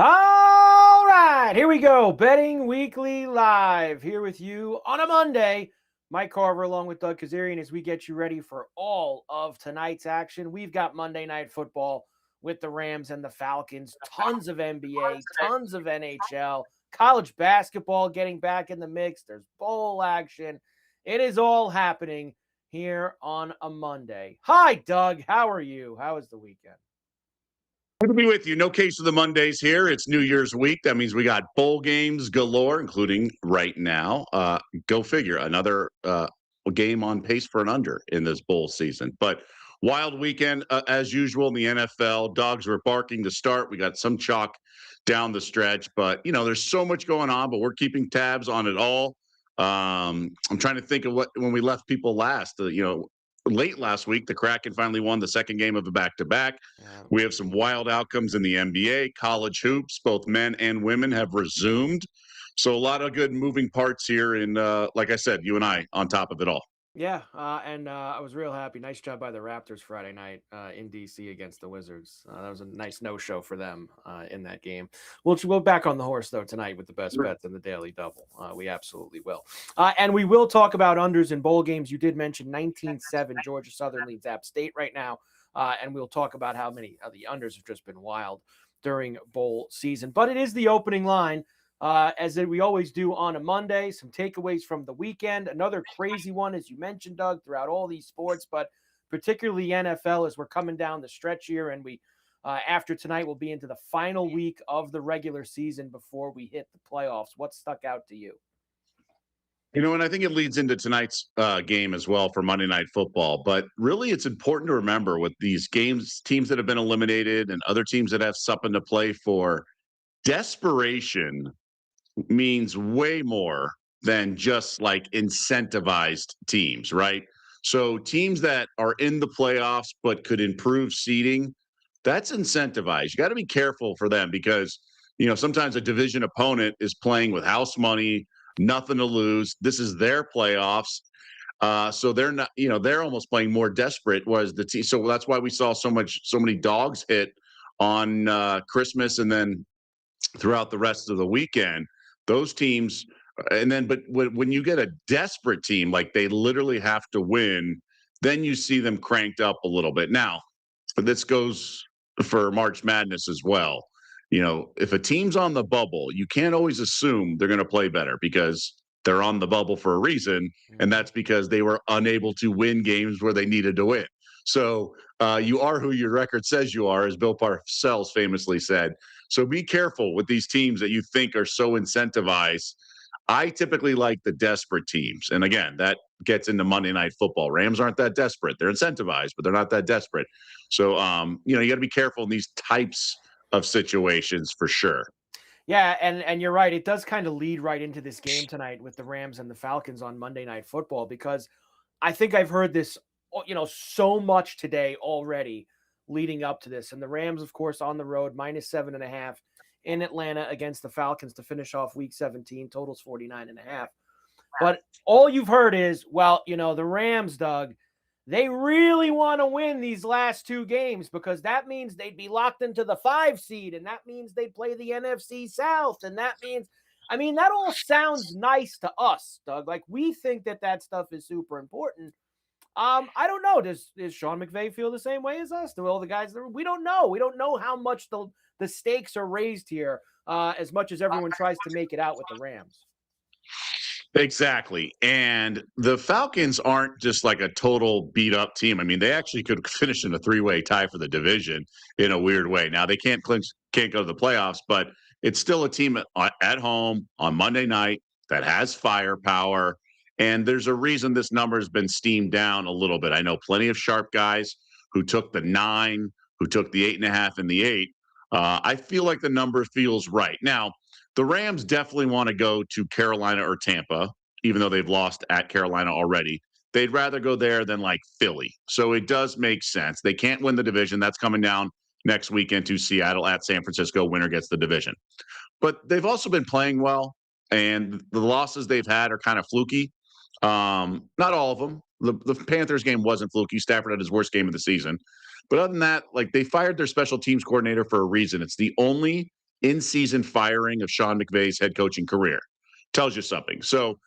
All right, here we go. Betting Weekly Live here with you on a Monday. Mike Carver along with Doug Kezirian as we get you ready for all of tonight's action. We've got Monday Night Football with the Rams and the Falcons, tons of NBA, tons of NHL, college basketball getting back in the mix. There's bowl action. It is all happening here on a Monday. Hi, Doug. How are you? How was the weekend? Good to be with you. No case of the Mondays here. It's New Year's week. That means we got bowl games galore, including right now. Go figure, another game on pace for an under in this bowl season. But wild weekend as usual in the NFL. Dogs were barking to start. We got some chalk down the stretch, but there's so much going on. But we're keeping tabs on it all. I'm trying to think of what when we left people last. Late last week, the Kraken finally won the second game of a back-to-back. We have some wild outcomes in the NBA. College hoops, both men and women, have resumed. So a lot of good moving parts here. And like I said, you and I on top of it all. Yeah, and I was real happy. Nice job by the Raptors Friday night in DC against the Wizards. That was a nice no-show for them in that game. We'll go back on the horse, though, tonight with the best bets in the Daily Double. We absolutely will. And we will talk about unders in bowl games. You did mention 19-7 Georgia Southern leads App State right now. And we'll talk about how many of the unders have just been wild during bowl season. But it is the opening line. As we always do on a Monday, some takeaways from the weekend. Another crazy one, as you mentioned, Doug, throughout all these sports, but particularly NFL as we're coming down the stretch here. And we, after tonight, we'll be into the final week of the regular season before we hit the playoffs. What stuck out to you? And I think it leads into tonight's game as well for Monday Night Football. But really, it's important to remember with these games, teams that have been eliminated and other teams that have something to play for, desperation means way more than just like incentivized teams, right? So teams that are in the playoffs but could improve seeding, that's incentivized. You got to be careful for them because, sometimes a division opponent is playing with house money, nothing to lose. This is their playoffs. So they're not, they're almost playing more desperate, whereas the team. So that's why we saw so many dogs hit on Christmas and then throughout the rest of the weekend. Those teams, but when you get a desperate team, like they literally have to win, then you see them cranked up a little bit. Now, this goes for March Madness as well. If a team's on the bubble, you can't always assume they're going to play better because they're on the bubble for a reason, and that's because they were unable to win games where they needed to win. So you are who your record says you are, as Bill Parcells famously said. So be careful with these teams that you think are so incentivized. I typically like the desperate teams. And again, that gets into Monday Night Football. Rams aren't that desperate. They're incentivized, but they're not that desperate. So, you got to be careful in these types of situations for sure. Yeah, and you're right. It does kind of lead right into this game tonight with the Rams and the Falcons on Monday Night Football because I think I've heard this, so much today already leading up to this. And the Rams, of course, on the road, -7.5 in Atlanta against the Falcons to finish off week 17, totals 49.5. But all you've heard is, well, the Rams, Doug, they really want to win these last two games because that means they'd be locked into the 5 seed, and that means they'd play the NFC South, and that means, that all sounds nice to us, Doug. Like, we think that stuff is super important. I don't know. Does Sean McVay feel the same way as us? Do all the guys? We don't know. We don't know how much the stakes are raised here, as much as everyone tries to make it out with the Rams. Exactly. And the Falcons aren't just like a total beat up team. They actually could finish in a 3-way tie for the division in a weird way. Now they can't go to the playoffs, but it's still a team at home on Monday night that has firepower. And there's a reason this number has been steamed down a little bit. I know plenty of sharp guys who took the 9, who took the 8.5 and the 8. I feel like the number feels right. Now, the Rams definitely want to go to Carolina or Tampa, even though they've lost at Carolina already. They'd rather go there than like Philly. So it does make sense. They can't win the division. That's coming down next weekend to Seattle at San Francisco. Winner gets the division. But they've also been playing well, and the losses they've had are kind of fluky. Not all of them. The Panthers game wasn't fluky. Stafford had his worst game of the season. But other than that, like they fired their special teams coordinator for a reason. It's the only in-season firing of Sean McVay's head coaching career. Tells you something. So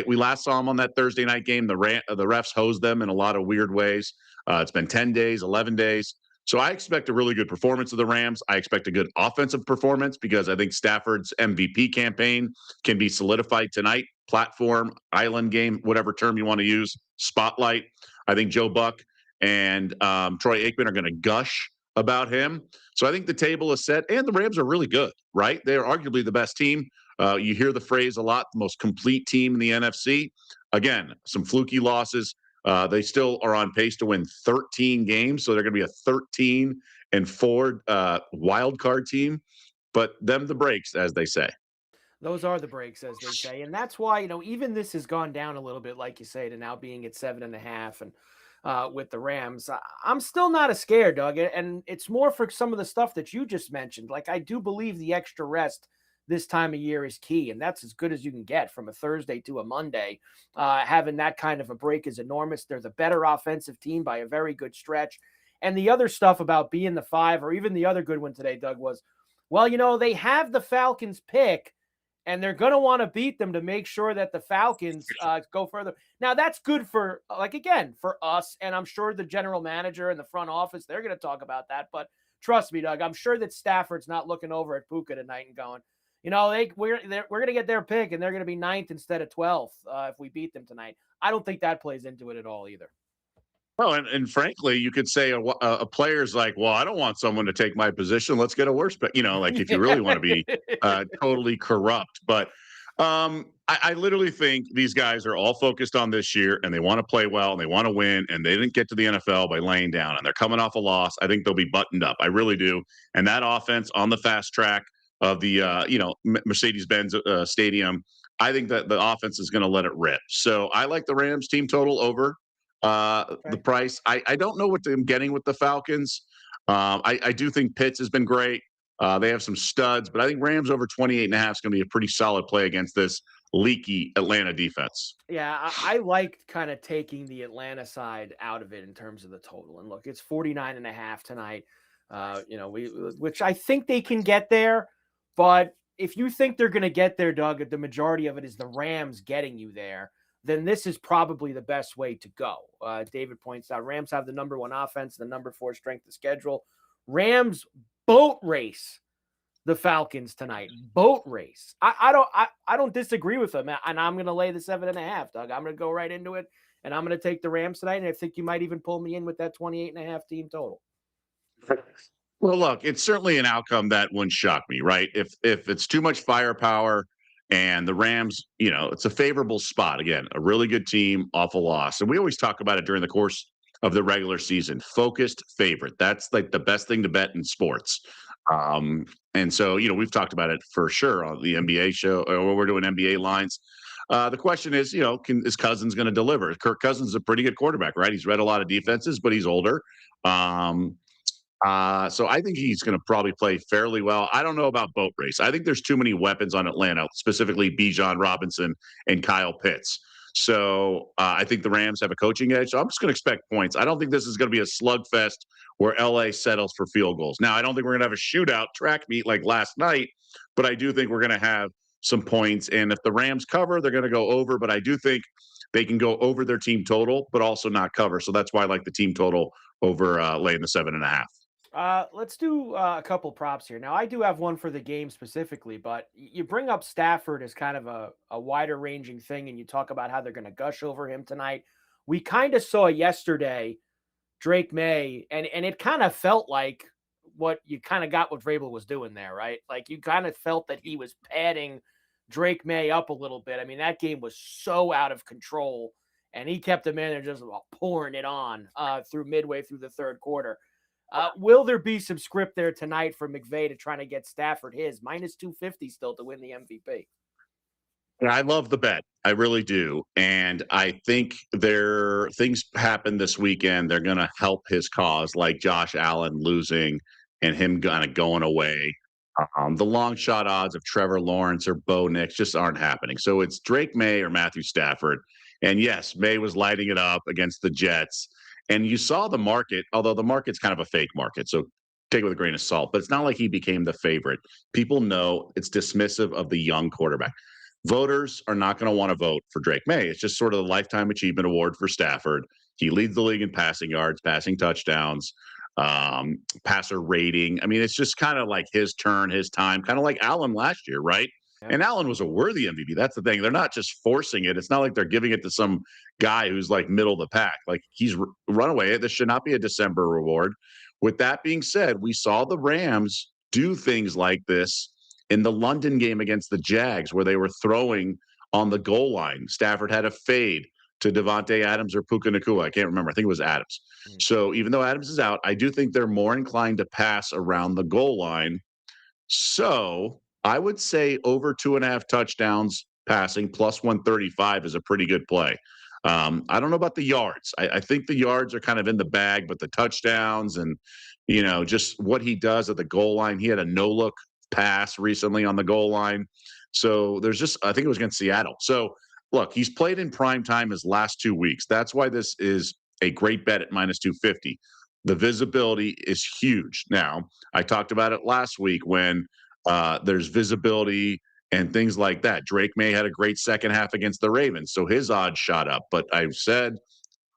we last saw them on that Thursday night game. The refs hosed them in a lot of weird ways. It's been 10 days, 11 days. So I expect a really good performance of the Rams. I expect a good offensive performance because I think Stafford's MVP campaign can be solidified tonight. Platform, island game, whatever term you want to use, spotlight. I think Joe Buck and Troy Aikman are going to gush about him. So I think the table is set, and the Rams are really good, right? They are arguably the best team. You hear the phrase a lot, the most complete team in the NFC. Again, some fluky losses. They still are on pace to win 13 games, so they're going to be a 13-4 wild card team. But them the breaks, as they say. Those are the breaks, as they say. And that's why, even this has gone down a little bit, like you say, to now being at 7.5 and with the Rams. I'm still not as scared, Doug. And it's more for some of the stuff that you just mentioned. Like, I do believe the extra rest this time of year is key. And that's as good as you can get from a Thursday to a Monday. Having that kind of a break is enormous. They're the better offensive team by a very good stretch. And the other stuff about being the 5, or even the other good one today, Doug, was, well, they have the Falcons pick, and they're going to want to beat them to make sure that the Falcons go further. Now, that's good for, again, for us, and I'm sure the general manager and the front office, they're going to talk about that. But trust me, Doug, I'm sure that Stafford's not looking over at Puka tonight and going, we're going to get their pick, and they're going to be 9th instead of 12th if we beat them tonight. I don't think that plays into it at all either. Well, and frankly, you could say a player's like, well, I don't want someone to take my position. Let's get a worse, but like if you really want to be totally corrupt. But I literally think these guys are all focused on this year, and they want to play well, and they want to win, and they didn't get to the NFL by laying down, and they're coming off a loss. I think they'll be buttoned up. I really do. And that offense on the fast track of the Mercedes-Benz Stadium, I think that the offense is going to let it rip. So I like the Rams team total over the price. I don't know what I'm getting with the Falcons. I do think Pitts has been great. They have some studs, but I think Rams over 28.5 is going to be a pretty solid play against this leaky Atlanta defense. Yeah, I liked kind of taking the Atlanta side out of it in terms of the total. And look, it's 49.5 tonight. Which I think they can get there. But if you think they're going to get there, Doug, the majority of it is the Rams getting you there, then this is probably the best way to go. David points out Rams have the number 1 offense, the number 4 strength of schedule. Rams boat race the Falcons tonight. Boat race. I don't disagree with them, and I'm going to lay the 7.5, Doug. I'm going to go right into it, and I'm going to take the Rams tonight, and I think you might even pull me in with that 28.5 team total. Well, look, it's certainly an outcome that wouldn't shock me, right? If it's too much firepower and the Rams, it's a favorable spot. Again, a really good team, awful loss. And we always talk about it during the course of the regular season. Focused favorite. That's like the best thing to bet in sports. And so, we've talked about it for sure on the NBA show, or we're doing NBA lines. The question is, is Cousins going to deliver? Kirk Cousins is a pretty good quarterback, right? He's read a lot of defenses, but he's older. So I think he's going to probably play fairly well. I don't know about boat race. I think there's too many weapons on Atlanta, specifically Bijan Robinson and Kyle Pitts. So I think the Rams have a coaching edge. So I'm just going to expect points. I don't think this is going to be a slugfest where LA settles for field goals. Now, I don't think we're going to have a shootout track meet like last night, but I do think we're going to have some points. And if the Rams cover, they're going to go over. But I do think they can go over their team total, but also not cover. So that's why I like the team total over laying the 7.5. Let's do a couple props here. Now, I do have one for the game specifically, but you bring up Stafford as kind of a wider ranging thing, and you talk about how they're going to gush over him tonight. We kind of saw yesterday Drake May, and it kind of felt like what you kind of got what Vrabel was doing there, right? Like you kind of felt that he was padding Drake May up a little bit. I mean, that game was so out of control, and he kept him in there just pouring it on through midway through the third quarter. Will there be some script there tonight for McVay to try to get Stafford his minus 250 still to win the MVP? I love the bet. I really do. And I think things happen this weekend. They're going to help his cause, like Josh Allen losing and him kind of going away. The long shot odds of Trevor Lawrence or Bo Nix just aren't happening. So it's Drake May or Matthew Stafford. And yes, May was lighting it up against the Jets. And you saw the market, although the market's kind of a fake market. So take it with a grain of salt, but it's not like he became the favorite. People know it's dismissive of the young quarterback. Voters are not going to want to vote for Drake May. It's just sort of the lifetime achievement award for Stafford. He leads the league in passing yards, passing touchdowns, passer rating. I mean, it's just kind of like his turn, his time, kind of like Allen last year, right? Yeah. And Allen was a worthy MVP. That's the thing. They're not just forcing it. It's not like they're giving it to some guy who's like middle of the pack. Like he's run away. This should not be a December reward. With that being said, we saw the Rams do things like this in the London game against the Jags, where they were throwing on the goal line. Stafford had a fade to Devontae Adams or Puka Nacua. I can't remember. I think it was Adams. So even though Adams is out, I do think they're more inclined to pass around the goal line. So I would say over 2.5 touchdowns passing plus 135 is a pretty good play. I don't know about the yards. I think the yards are kind of in the bag, but the touchdowns and, just what he does at the goal line. He had a no-look pass recently on the goal line. So I think it was against Seattle. So look, he's played in prime time his last 2 weeks. That's why this is a great bet at minus 250. The visibility is huge. Now, I talked about it last week when there's visibility and things like that. Drake May had a great second half against the Ravens, so his odds shot up. But I've said,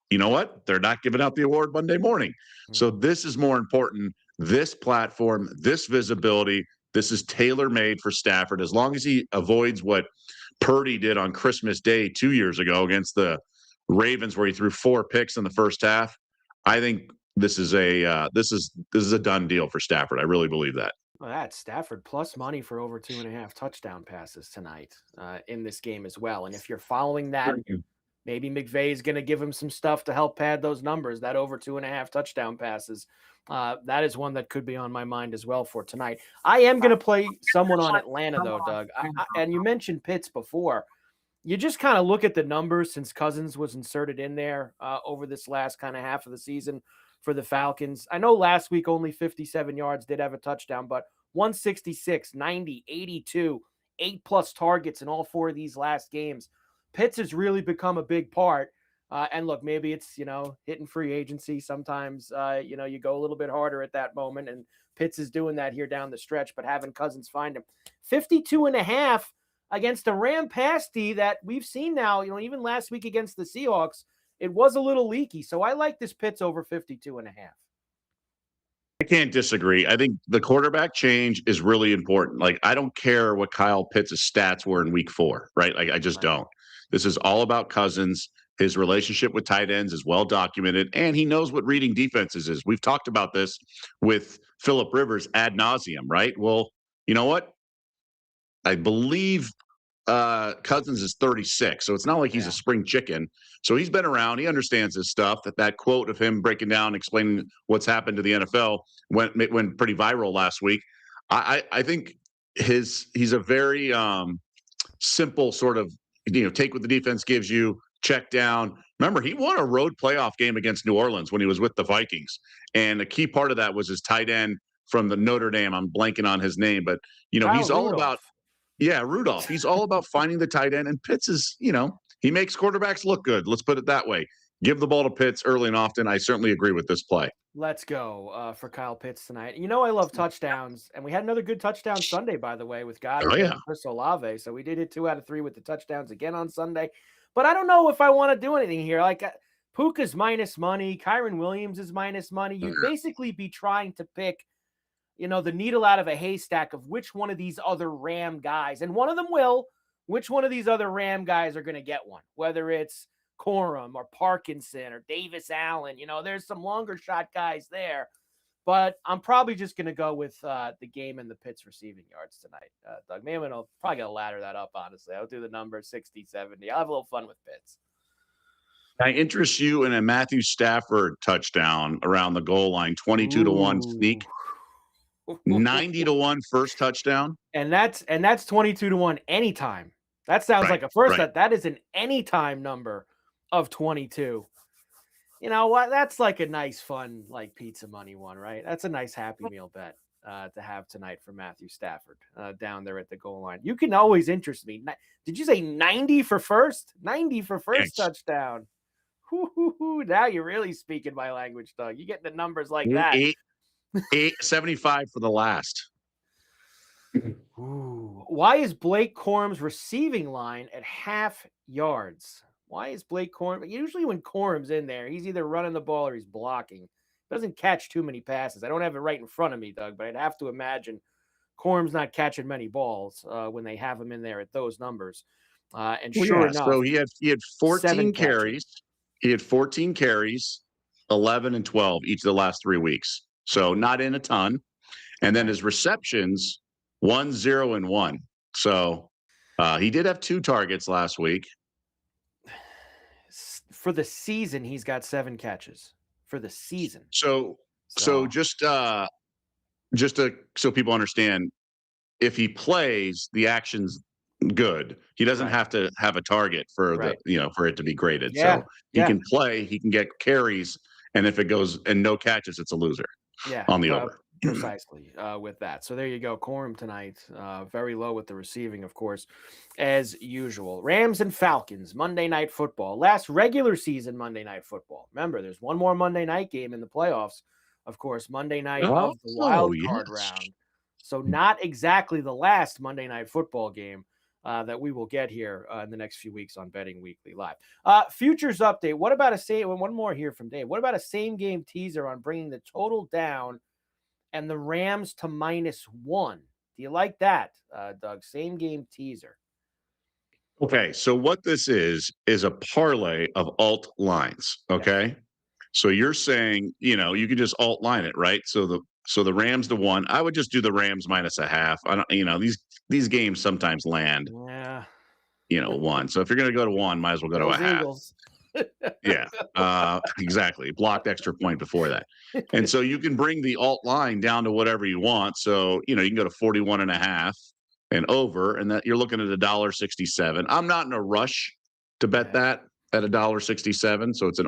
you know what? They're not giving out the award Monday morning. So this is more important. This platform, this visibility, this is tailor-made for Stafford. As long as he avoids what Purdy did on Christmas Day 2 years ago against the Ravens, where he threw 4 picks in the first half, I think this is a done deal for Stafford. I really believe that. Well, that's Stafford plus money for over 2.5 touchdown passes tonight in this game as well. And if you're following that, maybe McVay is going to give him some stuff to help pad those numbers, that over 2.5 touchdown passes. That is one that could be on my mind as well for tonight. I am going to play someone on Atlanta, though, Doug. And you mentioned Pitts before. You just kind of look at the numbers since Cousins was inserted in there over this last kind of half of the season for the Falcons. I know last week only 57 yards, did have a touchdown, but 166, 90, 82, 8+ targets in all 4 of these last games. Pitts has really become a big part. And look, maybe it's, hitting free agency. Sometimes, you go a little bit harder at that moment, and Pitts is doing that here down the stretch, but having Cousins find him. 52.5 against a Ram pass D that we've seen now, even last week against the Seahawks, it was a little leaky. So I like this Pitts over 52.5. I can't disagree. I think the quarterback change is really important. Like, I don't care what Kyle Pitts' stats were in week 4, right? Like, I just don't. This is all about Cousins. His relationship with tight ends is well documented, and he knows what reading defenses is. We've talked about this with Phillip Rivers ad nauseum, right? Well, you know what? I believe Cousins is 36, so it's not like he's a spring chicken. So he's been around. He understands this stuff. That quote of him breaking down, explaining what's happened to the NFL went pretty viral last week. I think he's a very simple sort of, take what the defense gives you, check down. Remember, he won a road playoff game against New Orleans when he was with the Vikings, and a key part of that was his tight end from the Notre Dame. I'm blanking on his name, but he's all about. Yeah, Rudolph. He's all about finding the tight end, and Pitts is, he makes quarterbacks look good. Let's put it that way. Give the ball to Pitts early and often. I certainly agree with this play. Let's go for Kyle Pitts tonight. I love touchdowns, and we had another good touchdown Sunday, by the way, with Goddard and Chris Olave. So we did hit 2 out of 3 with the touchdowns again on Sunday. But I don't know if I want to do anything here. Like Puka's minus money, Kyron Williams is minus money. You'd basically be trying to pick the needle out of a haystack of which one of these other Ram guys, and one of them which one of these other Ram guys are going to get one, whether it's Corum or Parkinson or Davis Allen. There's some longer shot guys there, but I'm probably just going to go with the game and the Pitts receiving yards tonight. Doug, maybe I'll probably going to ladder that up, honestly. I'll do the number 60, 70. I'll have a little fun with Pitts. I interest you in a Matthew Stafford touchdown around the goal line, 22-1 sneak. 90-1 first touchdown, and that's 22-1 anytime. That sounds like a first. That is an anytime number of 22. You know what? That's like a nice, fun, like pizza money one, right? That's a nice Happy Meal bet to have tonight for Matthew Stafford down there at the goal line. You can always interest me. Did you say 90 for first? 90 for first touchdown. Now you're really speaking my language, Doug. You get the numbers like that. 75 for the last. Ooh. Why is Blake Corum's receiving line at half yards? Why is Blake Corum? Usually when Corum's in there, he's either running the ball or he's blocking. Doesn't catch too many passes. I don't have it right in front of me, Doug, but I'd have to imagine Corum's not catching many balls when they have him in there at those numbers. And Well, sure yeah. enough, So he had 14 7 catches. carries. He had 14 carries, 11 and 12 each of the last 3 weeks. So not in a ton. And then Right. his receptions, 1, 0, and 1. So he did have 2 targets last week. For the season, he's got 7 catches. For the season. So just to so people understand, if he plays, the action's good. He doesn't Right. have to have a target for Right. for it to be graded. Yeah. So he can play, he can get carries, and if it goes and no catches, it's a loser Yeah, on the over. precisely with that. So there you go. Corum tonight, very low with the receiving, of course, as usual. Rams and Falcons, Monday Night Football. Last regular season Monday Night Football. Remember, there's one more Monday night game in the playoffs. Of course, Monday night of the wild card Yes. round. So not exactly the last Monday Night Football game that we will get here in the next few weeks on Betting Weekly Live. Futures update. What about one more here from Dave? What about a same game teaser on bringing the total down and the Rams to -1? Do you like that, Doug? Same game teaser. Okay, so what this is a parlay of alt lines. Okay. Yes. So you're saying, you could just alt line it, right? So the Rams to 1. I would just do the Rams -0.5. I don't, these games sometimes land, Yeah. 1. So if you're gonna go to 1, might as well go to a Bills half. Eagles. Yeah, exactly. Blocked extra point before that. And so you can bring the alt line down to whatever you want. So, you can go to 41.5 and over, and that you're looking at $1.67. I'm not in a rush to bet Okay. that at $1.67. So it's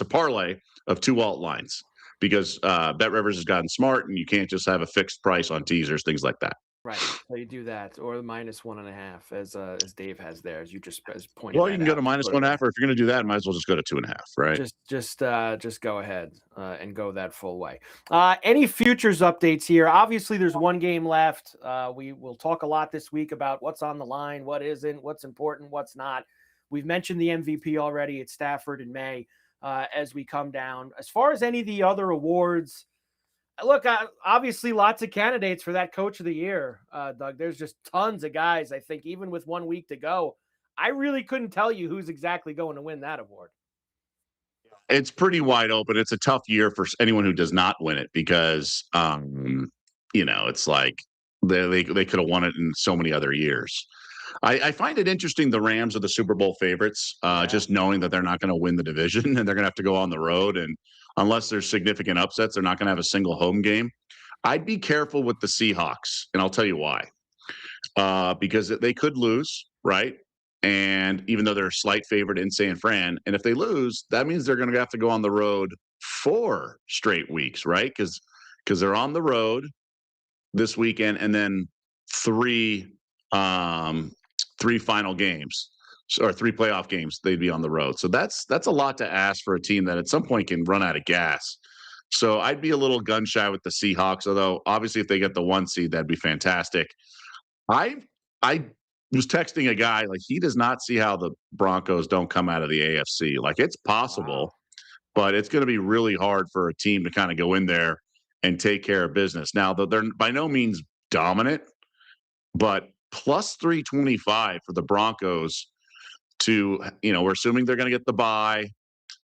a parlay of 2 alt lines because Bet Rivers has gotten smart and you can't just have a fixed price on teasers, things like that. Right. So you do that, or the -1.5, as Dave has there, as you just pointed Well, you that can go out. to Go to -1.5, that. or if you're going to do that, might as well just go to 2.5, right? Just go ahead and go that full way. Any futures updates here? Obviously, there's one game left. We will talk a lot this week about what's on the line, what isn't, what's important, what's not. We've mentioned the MVP already. It's Stafford in May as we come down. As far as any of the other awards, look, obviously lots of candidates for that Coach of the Year, Doug. There's just tons of guys. I think even with 1 week to go, I really couldn't tell you who's exactly going to win that award. It's pretty wide open. It's a tough year for anyone who does not win it because, it's like they could have won it in so many other years. I find it interesting. The Rams are the Super Bowl favorites, Yeah. just knowing that they're not going to win the division and they're going to have to go on the road. And unless there's significant upsets, they're not going to have a single home game. I'd be careful with the Seahawks, and I'll tell you why. Because they could lose, right? And even though they're a slight favorite in San Fran, and if they lose, that means they're going to have to go on the road 4 straight weeks, right? Because they're on the road this weekend, and then 3 um 3 final games or 3 playoff games they'd be on the road. So that's a lot to ask for a team that at some point can run out of gas. So I'd be a little gun shy with the Seahawks, although obviously if they get the 1 seed, that'd be fantastic. I I was texting a guy, like, he does not see how the Broncos don't come out of the AFC. Like, it's Wow. possible, but it's gonna be really hard for a team to kinda go in there and take care of business. Now, they're by no means dominant, but plus 325 for the Broncos to, we're assuming they're gonna get the bye,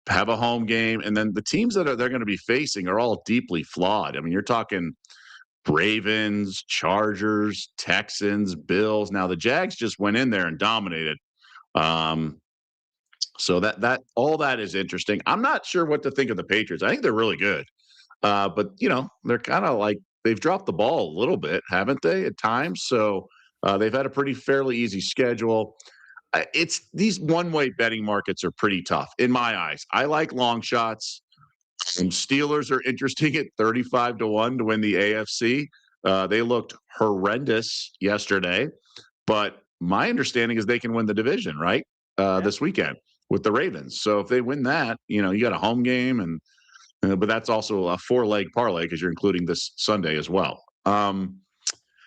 have a home game, and then the teams that they're gonna be facing are all deeply flawed. I mean, you're talking Ravens, Chargers, Texans, Bills. Now the Jags just went in there and dominated. Um, so that all that is interesting. I'm not sure what to think of the Patriots. I think they're really good. But they're kind of like they've dropped the ball a little bit, haven't they, at times? So they've had a pretty fairly easy schedule. It's these one-way betting markets are pretty tough in my eyes. I like long shots. Steelers are interesting at 35 to 1 to win the AFC. They looked horrendous yesterday, but my understanding is they can win the division, right? Yeah. This weekend with the Ravens. So if they win that, you got a home game and But that's also a 4-leg parlay because you're including this Sunday as well.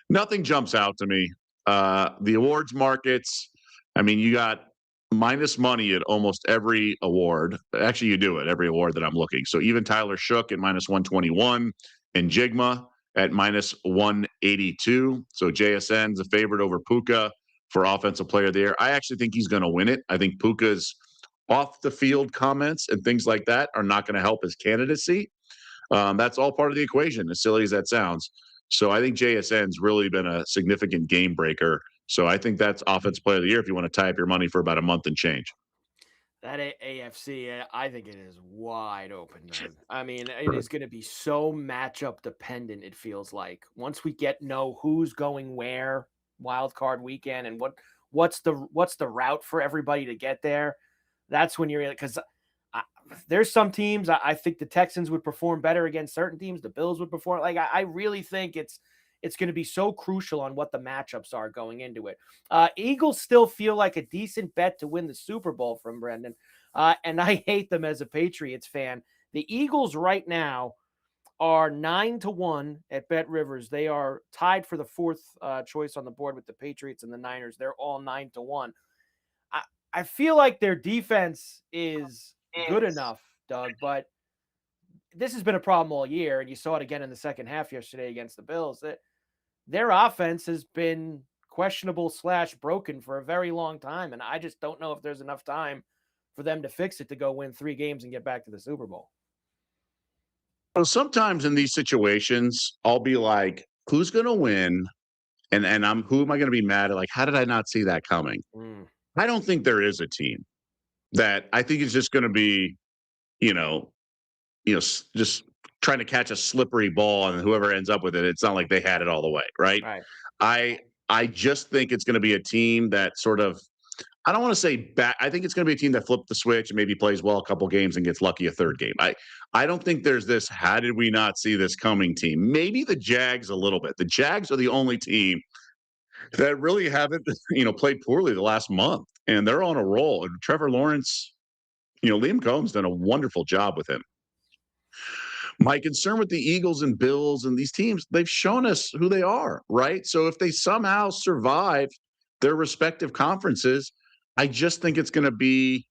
Nothing jumps out to me. The awards markets, I mean, you got minus money at almost every award. Actually, you do it every award that I'm looking. So even Tyler Shook at minus 121 and Jigma at minus 182. So JSN's a favorite over Puka for Offensive Player of the Year. I actually think he's going to win it. I think Puka's off the field comments and things like that are not going to help his candidacy. That's all part of the equation, as silly as that sounds. So I think JSN's really been a significant game breaker. So I think that's Offensive Player of the Year if you want to tie up your money for about a month and change. That AFC, I think it is wide open, man. I mean, it is going to be so matchup dependent. It feels like once we know who's going where wild card weekend and what's the route for everybody to get there. That's when you're because there's some teams I think the Texans would perform better against certain teams. The Bills would perform I really think it's going to be so crucial on what the matchups are going into it. Eagles still feel like a decent bet to win the Super Bowl from Brendan. And I hate them as a Patriots fan. The Eagles right now are 9-1 at Bet Rivers. They are tied for the fourth choice on the board with the Patriots and the Niners. They're all 9-1. I feel like their defense is good enough, Doug, but this has been a problem all year, and you saw it again in the second half yesterday against the Bills. That their offense has been questionable / broken for a very long time, and I just don't know if there's enough time for them to fix it to go win 3 games and get back to the Super Bowl. So sometimes in these situations, I'll be like, who's going to win? And who am I going to be mad at? Like, how did I not see that coming? I don't think there is a team that I think is just going to be, just trying to catch a slippery ball, and whoever ends up with it, it's not like they had it all the way, right? I just think it's going to be a team that sort of, I don't want to say back. I think it's going to be a team that flipped the switch and maybe plays well a couple games and gets lucky a third game. I don't think there's this, how did we not see this coming team? Maybe the Jags a little bit. The Jags are the only team that really haven't, played poorly the last month, and they're on a roll. And Trevor Lawrence, Liam Cohen's done a wonderful job with him. My concern with the Eagles and Bills and these teams, they've shown us who they are, right? So if they somehow survive their respective conferences, I just think it's going to be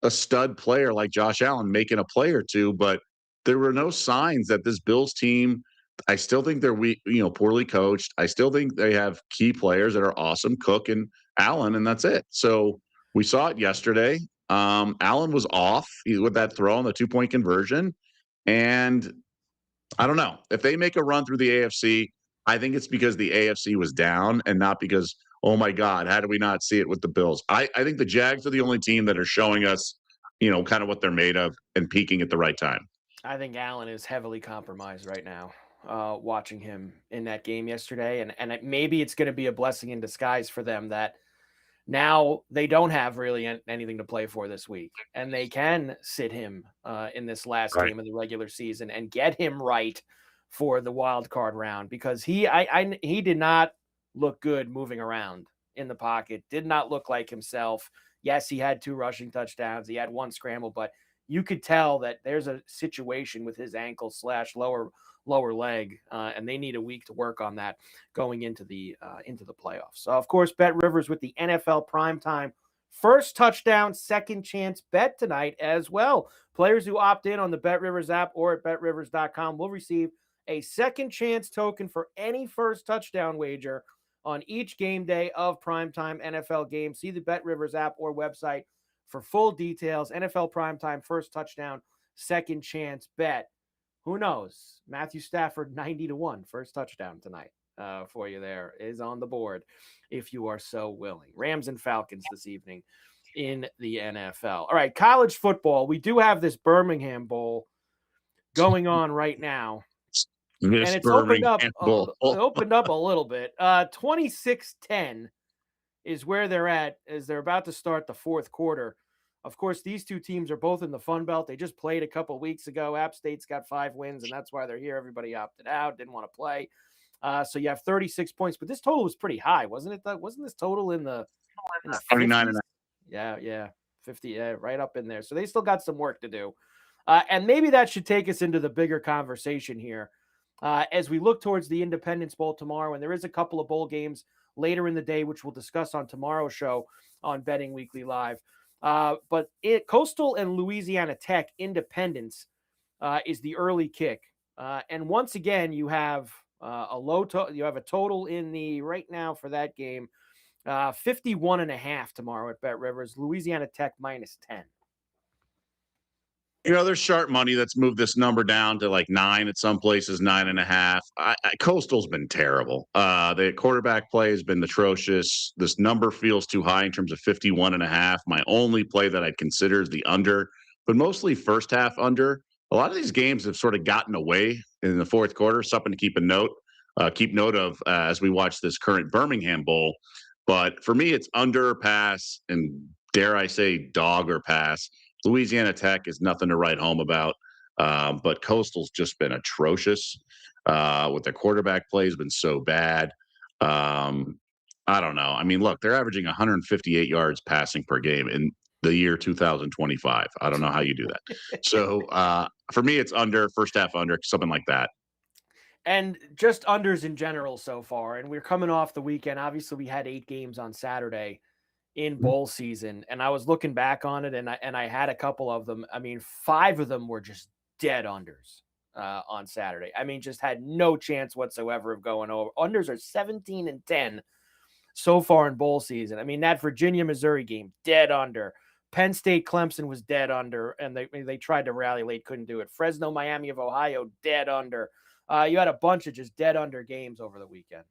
a stud player like Josh Allen making a play or two. But there were no signs that this Bills team, I still think they're weak, poorly coached. I still think they have key players that are awesome, Cook and Allen, and that's it. So we saw it yesterday. Allen was off with that throw on the 2-point conversion. And I don't know. If they make a run through the AFC, I think it's because the AFC was down and not because, oh my God, how do we not see it with the Bills? I think the Jags are the only team that are showing us, kind of what they're made of and peaking at the right time. I think Allen is heavily compromised right now. Watching him in that game yesterday, and maybe it's going to be a blessing in disguise for them that now they don't have really anything to play for this week, and they can sit him in this last game of the regular season and get him right for the wild card round, because he did not look good moving around in the pocket, did not look like himself. Yes, he had 2 rushing touchdowns, he had 1 scramble, but you could tell that there's a situation with his ankle / lower leg, and they need a week to work on that going into the playoffs. So, of course, Bet Rivers with the NFL primetime first touchdown, second chance bet tonight as well. Players who opt in on the Bet Rivers app or at betrivers.com will receive a second chance token for any first touchdown wager on each game day of primetime NFL games. See the Bet Rivers app or website for full details. NFL primetime first touchdown, second chance bet. Who knows? Matthew Stafford, 90-1, first touchdown tonight for you there is on the board if you are so willing. Rams and Falcons this evening in the NFL. All right, college football. We do have this Birmingham Bowl going on right now. And it's opened up a little bit. 26-10 is where they're at as they're about to start the fourth quarter. Of course, these two teams are both in the Fun Belt. They just played a couple weeks ago. App State's got 5 wins, and that's why they're here. Everybody opted out, didn't want to play. So you have 36 points, but this total was pretty high, wasn't it? Wasn't this total in the 29 and yeah, 50, right up in there. So they still got some work to do. And maybe that should take us into the bigger conversation here. As we look towards the Independence Bowl tomorrow, and there is a couple of bowl games later in the day, which we'll discuss on tomorrow's show on Betting Weekly Live. But Coastal and Louisiana Tech Independence is the early kick. And once again, you have you have a total in the right now for that game, 51.5 tomorrow at Bet Rivers, Louisiana Tech -10. There's sharp money that's moved this number down to like 9 at some places, 9.5. Coastal's been terrible. The quarterback play has been atrocious. This number feels too high in terms of 51.5. My only play that I'd consider is the under, but mostly first half under. A lot of these games have sort of gotten away in the fourth quarter. Something to keep note of as we watch this current Birmingham Bowl. But for me, it's under, pass, and dare I say dog or pass. Louisiana Tech is nothing to write home about, but Coastal's just been atrocious. With their quarterback play has been so bad. I don't know. I mean, look, they're averaging 158 yards passing per game in the year 2025. I don't know how you do that. So for me, it's under, first half under, something like that. And just unders in general so far. And we're coming off the weekend. Obviously, we had 8 games on Saturday in bowl season, and I was looking back on it, and I had a couple of them. I mean, 5 of them were just dead unders on Saturday. I mean, just had no chance whatsoever of going over. Unders are 17-10 so far in bowl season. I mean, that Virginia Missouri game, dead under. Penn State Clemson was dead under, and they tried to rally late, couldn't do it. Fresno Miami of Ohio, dead under. You had a bunch of just dead under games over the weekend.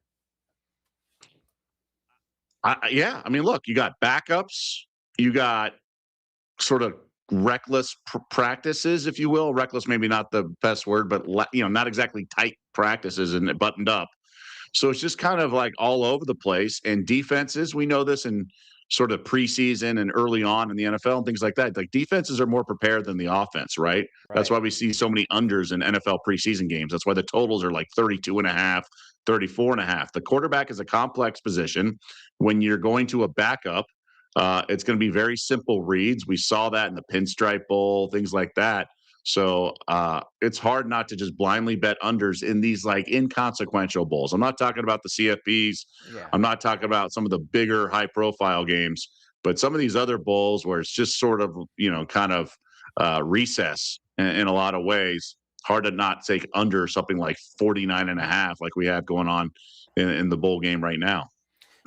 Yeah, I mean, look, you got backups, you got sort of reckless practices, if you will. Reckless, maybe not the best word, but not exactly tight practices and buttoned up. So it's just kind of like all over the place. And defenses, we know this in sort of preseason and early on in the NFL and things like that. Like defenses are more prepared than the offense, right? That's why we see so many unders in NFL preseason games. That's why the totals are like 32.5, 34.5. The quarterback is a complex position. When you're going to a backup, it's going to be very simple reads. We saw that in the Pinstripe Bowl, things like that. So it's hard not to just blindly bet unders in these like inconsequential bowls. I'm not talking about the CFPs. Yeah. I'm not talking about some of the bigger high profile games, but some of these other bowls where it's just sort of, kind of recess in a lot of ways. Hard to not take under something like 49.5 like we have going on in the bowl game right now.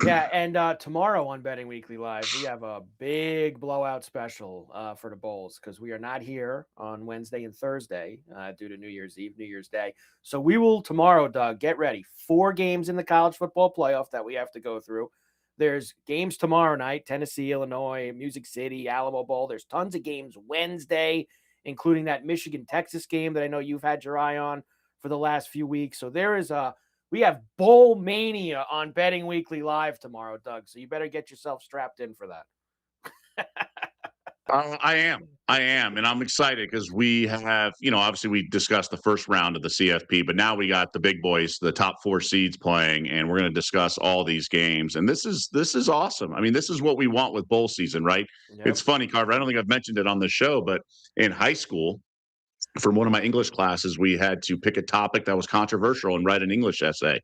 Yeah, and tomorrow on Betting Weekly Live, we have a big blowout special for the Bowls because we are not here on Wednesday and Thursday due to New Year's Eve, New Year's Day. So we will tomorrow, Doug, get ready. 4 games in the college football playoff that we have to go through. There's games tomorrow night, Tennessee, Illinois, Music City, Alamo Bowl. There's tons of games Wednesday, including that Michigan-Texas game that I know you've had your eye on for the last few weeks. So we have Bowl Mania on Betting Weekly Live tomorrow, Doug. So you better get yourself strapped in for that. I am. And I'm excited because we have, obviously we discussed the first round of the CFP, but now we got the big boys, the top 4 seeds playing, and we're going to discuss all these games. And this is awesome. I mean, this is what we want with bowl season, right? Yep. It's funny, Carver. I don't think I've mentioned it on the show, but in high school, for one of my English classes, we had to pick a topic that was controversial and write an English essay.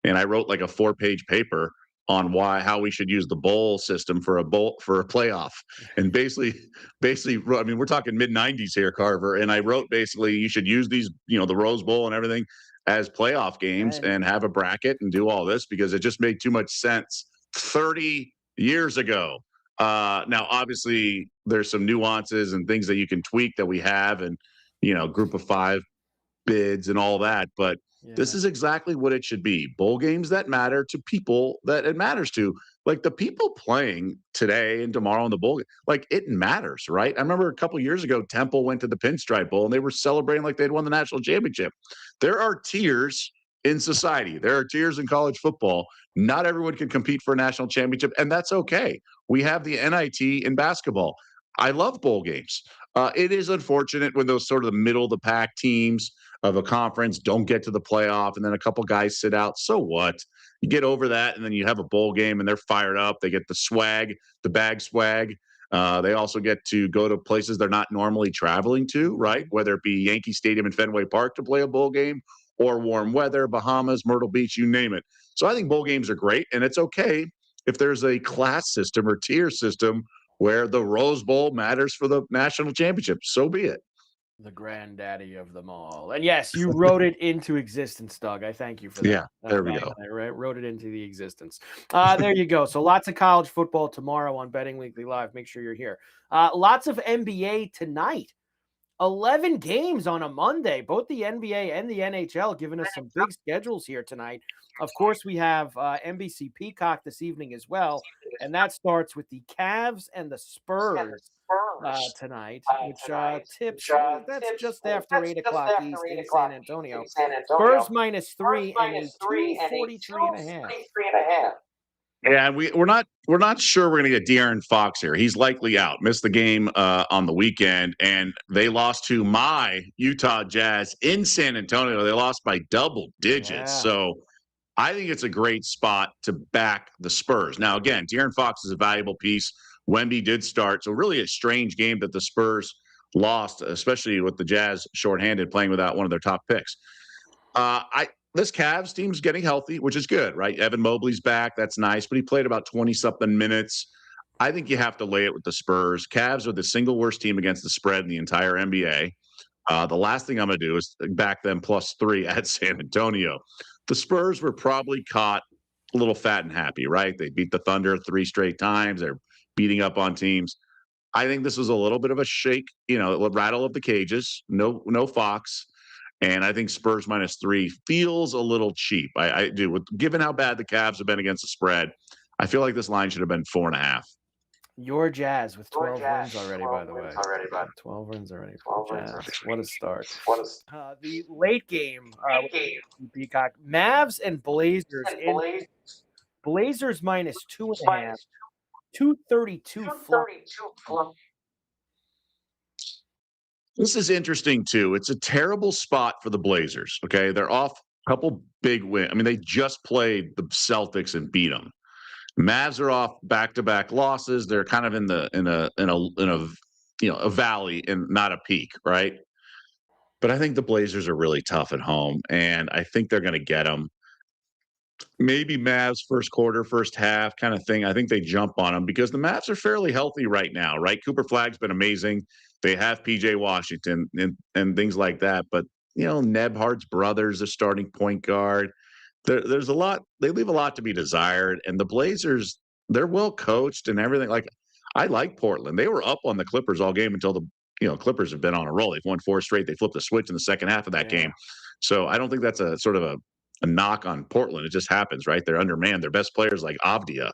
And I wrote like a 4-page paper on how we should use the bowl system for a playoff. And basically, I mean, we're talking mid 90s here, Carver. And I wrote basically you should use these, the Rose Bowl and everything as playoff games and have a bracket and do all this because it just made too much sense 30 years ago. Now, obviously, there's some nuances and things that you can tweak that we have and, group of 5 bids and all that. But this is exactly what it should be. Bowl games that matter to people that it matters to. Like the people playing today and tomorrow in the bowl game, like it matters, right? I remember a couple years ago, Temple went to the Pinstripe Bowl and they were celebrating like they'd won the national championship. There are tiers in society. There are tiers in college football. Not everyone can compete for a national championship, and that's okay. We have the NIT in basketball. I love bowl games. It is unfortunate when those sort of the middle of the pack teams of a conference don't get to the playoff and then a couple guys sit out. So what? You get over that and then you have a bowl game and they're fired up. They get the swag, the bag swag. They also get to go to places they're not normally traveling to, right? Whether it be Yankee Stadium and Fenway Park to play a bowl game or warm weather, Bahamas, Myrtle Beach, you name it. So I think bowl games are great. And it's okay if there's a class system or tier system where the Rose Bowl matters for the national championship. So be it. The granddaddy of them all. And yes, you wrote it into existence, Doug. I thank you for that. Yeah, there we go. I wrote it into the existence. There you go. So lots of college football tomorrow on Betting Weekly Live. Make sure you're here. Lots of NBA tonight. 11 games on a Monday, both the NBA and the NHL giving us some big schedules here tonight. Of course, we have NBC Peacock this evening as well, and that starts with the Cavs and the Spurs tonight, which tips, that's just after 8 o'clock East in San Antonio. Spurs -3 and a 243.5. Yeah, we're not sure we're going to get De'Aaron Fox here. He's likely out. Missed the game on the weekend, and they lost to my Utah Jazz in San Antonio. They lost by double digits. Yeah. So I think it's a great spot to back the Spurs. Now, again, De'Aaron Fox is a valuable piece. Wemby did start, so really a strange game that the Spurs lost, especially with the Jazz shorthanded, playing without one of their top picks. This Cavs team's getting healthy, which is good, right? Evan Mobley's back. That's nice, but he played about 20-something minutes. I think you have to lay it with the Spurs. Cavs are the single worst team against the spread in the entire NBA. The last thing I'm going to do is back them +3 at San Antonio. The Spurs were probably caught a little fat and happy, right? They beat the Thunder 3 straight times. They're beating up on teams. I think this was a little bit of a shake, rattle of the cages. No Fox. And I think Spurs -3 feels a little cheap. I do. Given how bad the Cavs have been against the spread, I feel like this line should have been 4.5. Your Jazz with 12 wins already, by the way. 12 wins already for the Jazz. What a start. The late game, Peacock, Mavs and Blazers. Blazers -2.5, 232 flop. This is interesting too. It's a terrible spot for the Blazers. Okay, they're off a couple big wins. I mean, they just played the Celtics and beat them. Mavs are off back-to-back losses. They're kind of in a valley and not a peak, right? But I think the Blazers are really tough at home, and I think they're going to get them. Maybe Mavs first quarter, first half kind of thing. I think they jump on them because the Mavs are fairly healthy right now, right? Cooper Flagg's been amazing. They have PJ Washington and things like that. But, Nebhard's brothers are starting point guard. There's a lot. They leave a lot to be desired. And the Blazers, they're well coached and everything. Like, I like Portland. They were up on the Clippers all game until the Clippers have been on a roll. They've won 4 straight. They flipped the switch in the second half of that game. So I don't think that's a sort of a knock on Portland. It just happens, right? They're undermanned. Their best players like Avdia.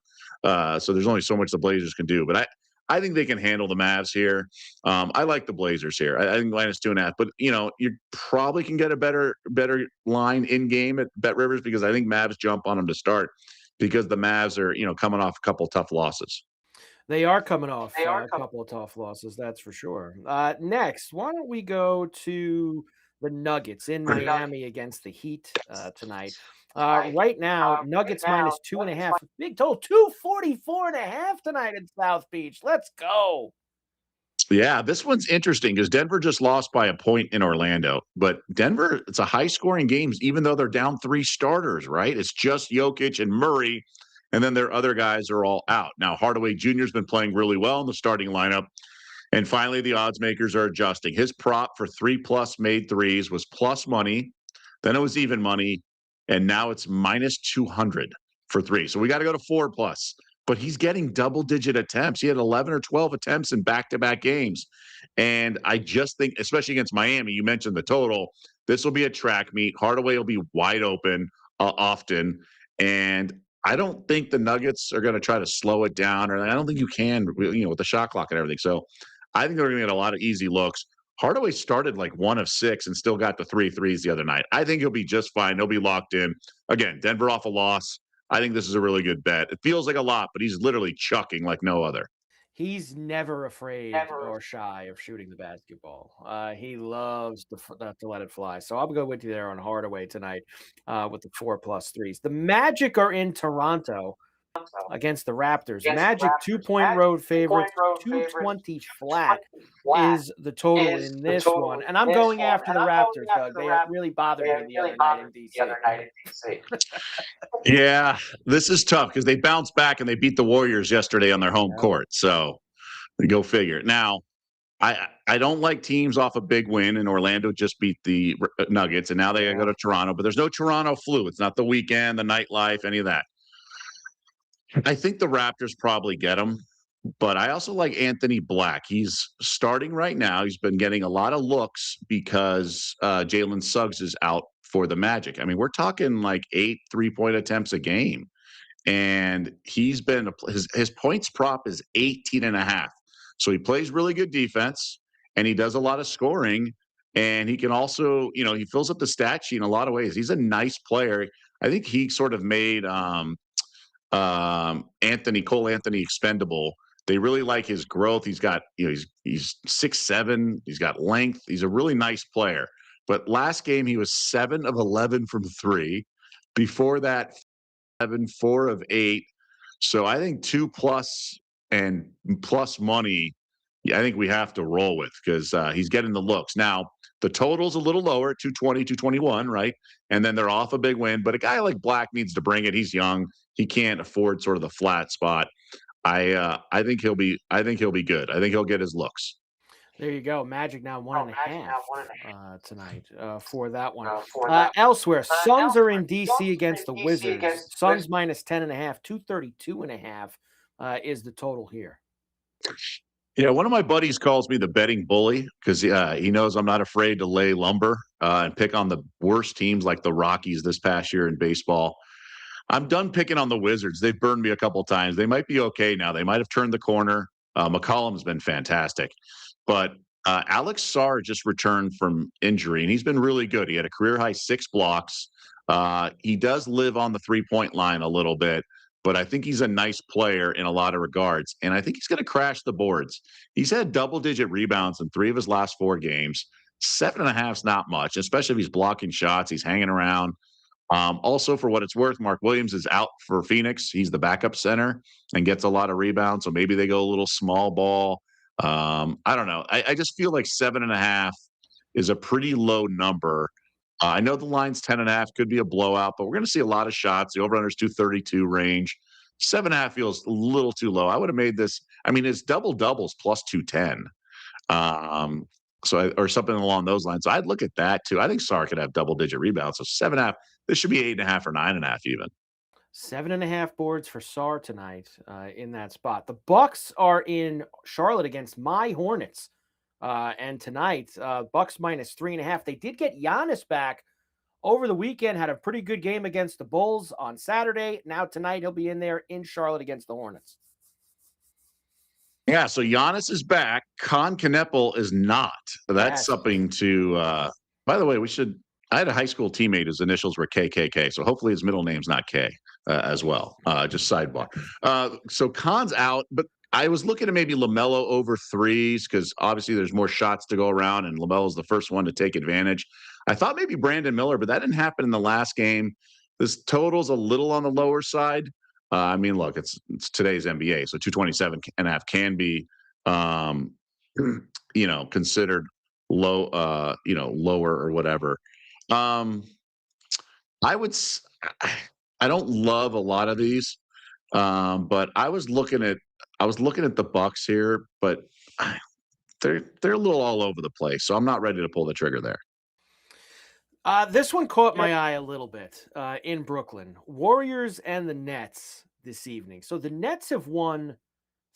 So there's only so much the Blazers can do. But I think they can handle the Mavs here. I like the Blazers here. I think -2.5. But you probably can get a better line in game at Bet Rivers because I think Mavs jump on them to start because the Mavs are coming off a couple tough losses. They are coming off a couple of tough losses, that's for sure. Next, why don't we go to the Nuggets in Miami against the Heat tonight. Right now, Nuggets -2.5. Big total, 244.5 tonight in South Beach. Let's go. Yeah, this one's interesting because Denver just lost by a point in Orlando. But Denver, it's a high-scoring game, even though they're down 3 starters, right? It's just Jokic and Murray, and then their other guys are all out. Now, Hardaway Jr. has been playing really well in the starting lineup. And finally, the odds makers are adjusting. His prop for 3+ made threes was plus money. Then it was even money. And now it's -200 for 3. So we got to go to 4+. But he's getting double-digit attempts. He had 11 or 12 attempts in back-to-back games. And I just think, especially against Miami, you mentioned the total, this will be a track meet. Hardaway will be wide open often. And I don't think the Nuggets are going to try to slow it down. Or I don't think you can, with the shot clock and everything. So I think they're going to get a lot of easy looks. Hardaway started like 1 of 6 and still got the 3 threes the other night. I think he'll be just fine. He'll be locked in. Again, Denver off a loss. I think this is a really good bet. It feels like a lot, but he's literally chucking like no other. He's never afraid or shy of shooting the basketball. He loves to let it fly. So I'll go with you there on Hardaway tonight with the 4+3s. The Magic are in Toronto. against the Raptors. Magic 2-point road favorites, 220 flat is the total in this one. And I'm going after the Raptors, Doug. They really bothered me the other night in DC. Yeah, this is tough because they bounced back and they beat the Warriors yesterday on their home court. So go figure. Now, I don't like teams off a big win, and Orlando just beat the Nuggets, and now they got to go to Toronto. But there's no Toronto flu. It's not the weekend, the nightlife, any of that. I think the Raptors probably get him, but I also like Anthony Black. He's starting right now. He's been getting a lot of looks because Jalen Suggs is out for the Magic. I mean, we're talking like 8 3-point attempts a game. And he's been his points prop is 18.5. So he plays really good defense and he does a lot of scoring. And he can also, he fills up the stat sheet in a lot of ways. He's a nice player. I think he sort of made Cole Anthony expendable. They really like his growth. He's got, he's 6'7". He's got length. He's a really nice player. But last game he was 7 of 11 from 3. Before that, 4 of 8. So I think 2+ and plus money. I think we have to roll with because he's getting the looks. Now the total's a little lower at 220, 221, right? And then they're off a big win. But a guy like Black needs to bring it. He's young. He can't afford sort of the flat spot. I think he'll be good. I think he'll get his looks. There you go. Magic now 1.5 tonight for that one. Elsewhere, Suns are in DC against the Wizards. Suns minus 10.5, 232.5 is the total here. Yeah, one of my buddies calls me the betting bully because he knows I'm not afraid to lay lumber and pick on the worst teams like the Rockies this past year in baseball. I'm done picking on the Wizards. They've burned me a couple times. They might be okay now. They might have turned the corner. McCollum's been fantastic. But Alex Sarr just returned from injury, and he's been really good. He had a career-high 6 blocks. He does live on the three-point line a little bit, but I think he's a nice player in a lot of regards, and I think he's going to crash the boards. He's had double-digit rebounds in 3 of his last 4 games. 7.5 is not much, especially if he's blocking shots. He's hanging around. Also, for what it's worth, Mark Williams is out for Phoenix. He's the backup center and gets a lot of rebounds, so maybe they go a little small ball. I don't know. I just feel like 7.5 is a pretty low number. I know the line's 10.5, could be a blowout, but we're going to see a lot of shots. The over-under's 232 range. 7.5 feels a little too low. I would have made this. I mean, it's double-doubles plus 210. Or something along those lines. So I'd look at that too. I think Sarr could have double-digit rebounds. So 7.5. This should be 8.5 or 9.5 even. 7.5 boards for Sarr tonight in that spot. The Bucks are in Charlotte against my Hornets. And tonight, Bucks minus 3.5. They did get Giannis back over the weekend, had a pretty good game against the Bulls on Saturday. Now tonight, he'll be in there in Charlotte against the Hornets. Yeah, so Giannis is back. Con Kneppel is not. That's something to by the way, I had a high school teammate whose initials were KKK, so hopefully his middle name's not K as well. Just sidebar. So Con's out, but I was looking at maybe LaMelo over 3s because obviously there's more shots to go around, and LaMelo's the first one to take advantage. I thought maybe Brandon Miller, but that didn't happen in the last game. This total's a little on the lower side. I mean, look, it's today's NBA, so 227.5 can be, considered low, lower or whatever. I don't love a lot of these, but I was looking at the Bucks here, but they're a little all over the place, so I'm not ready to pull the trigger there. This one caught my eye a little bit in Brooklyn. Warriors and the Nets this evening. So the Nets have won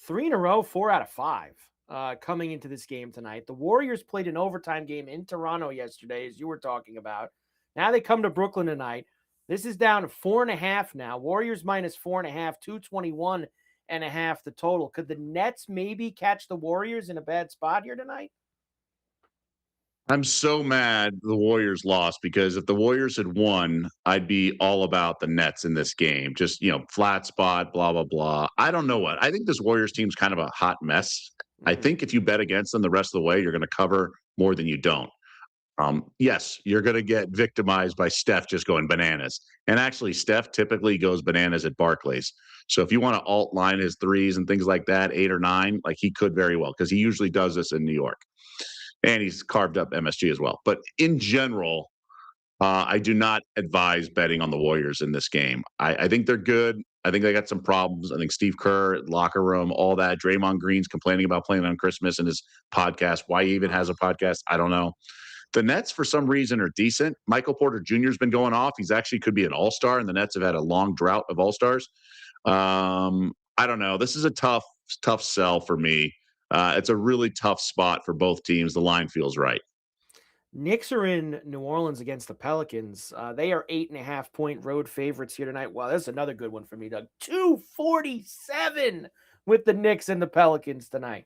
3 in a row, 4 out of 5 coming into this game tonight. The Warriors played an overtime game in Toronto yesterday, as you were talking about. Now they come to Brooklyn tonight. This is down to 4.5 now. Warriors minus 4.5, 221.5 the total. Could the Nets maybe catch the Warriors in a bad spot here tonight? I'm so mad the Warriors lost because if the Warriors had won, I'd be all about the Nets in this game. Just, flat spot, blah, blah, blah. I don't know what. I think this Warriors team's kind of a hot mess. I think if you bet against them the rest of the way, you're going to cover more than you don't. Yes, you're going to get victimized by Steph just going bananas. And actually, Steph typically goes bananas at Barclays. So if you want to alt line his threes and things like that, 8 or 9, like he could very well because he usually does this in New York. And he's carved up MSG as well. But in general, I do not advise betting on the Warriors in this game. I think they're good. I think they got some problems. I think Steve Kerr, locker room, all that. Draymond Green's complaining about playing on Christmas in his podcast. Why he even has a podcast, I don't know. The Nets, for some reason, are decent. Michael Porter Jr. has been going off. He's actually could be an all-star, and the Nets have had a long drought of all-stars. I don't know. This is a tough sell for me. It's a really tough spot for both teams. The line feels right. Knicks are in New Orleans against the Pelicans. They are 8.5-point road favorites here tonight. Wow, that's another good one for me, Doug. 247 with the Knicks and the Pelicans tonight.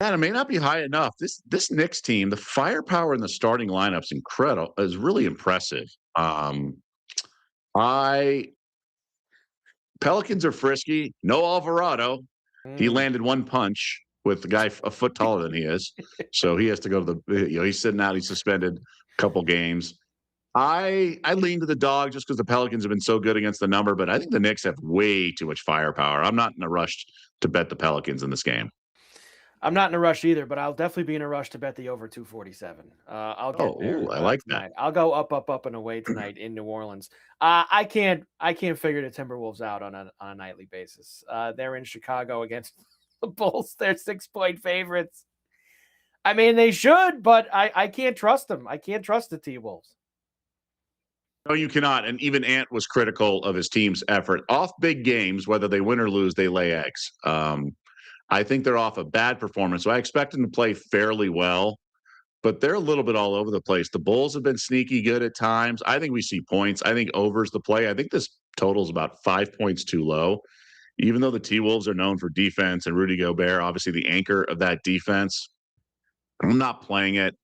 And it may not be high enough. This Knicks team, the firepower in the starting lineup's incredible, is really impressive. I Pelicans are frisky. No Alvarado. He landed one punch with the guy a foot taller than he is, so he has to go to the. He's sitting out. He's suspended a couple games. I lean to the dog just because the Pelicans have been so good against the number, but I think the Knicks have way too much firepower. I'm not in a rush to bet the Pelicans in this game. I'm not in a rush either, but I'll definitely be in a rush to bet the over 247. I'll get there. I like tonight. that. I'll go up and away tonight in New Orleans. I can't figure the Timberwolves out on a nightly basis. They're in Chicago against the Bulls. They're 6-point favorites. I mean, they should, but I can't trust them. I can't trust the T-Wolves. No, you cannot. And even Ant was critical of his team's effort. Off big games, whether they win or lose, they lay eggs. I think they're off a bad performance. So I expect them to play fairly well, but they're a little bit all over the place. The Bulls have been sneaky good at times. I think we see points. I think over's the play. I think this total is about 5 points too low. Even though the T-Wolves are known for defense and Rudy Gobert, obviously the anchor of that defense, I'm not playing it,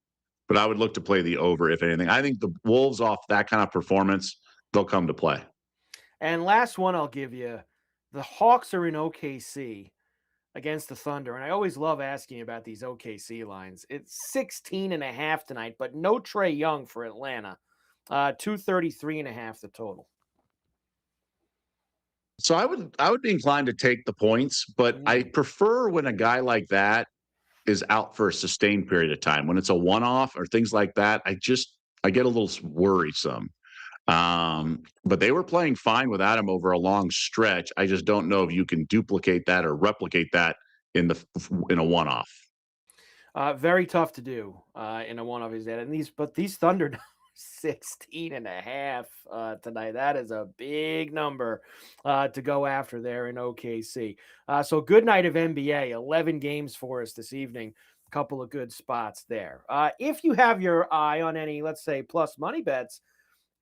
but I would look to play the over, if anything. I think the Wolves, off that kind of performance, they'll come to play. And last one I'll give you, the Hawks are in OKC against the Thunder. And I always love asking about these OKC lines. It's 16.5 tonight, but no Trae Young for Atlanta. 233.5 the total. So I would be inclined to take the points, but I prefer when a guy like that is out for a sustained period of time. When it's a one-off or things like that, I get a little worrisome. But they were playing fine without him over a long stretch. I just don't know if you can duplicate that or replicate that in a one-off. Very tough to do in a one-off is that. And these Thunder 16.5 tonight. That is a big number to go after there in OKC. So good night of NBA. 11 games for us this evening. A couple of good spots there. If you have your eye on any, let's say, plus money bets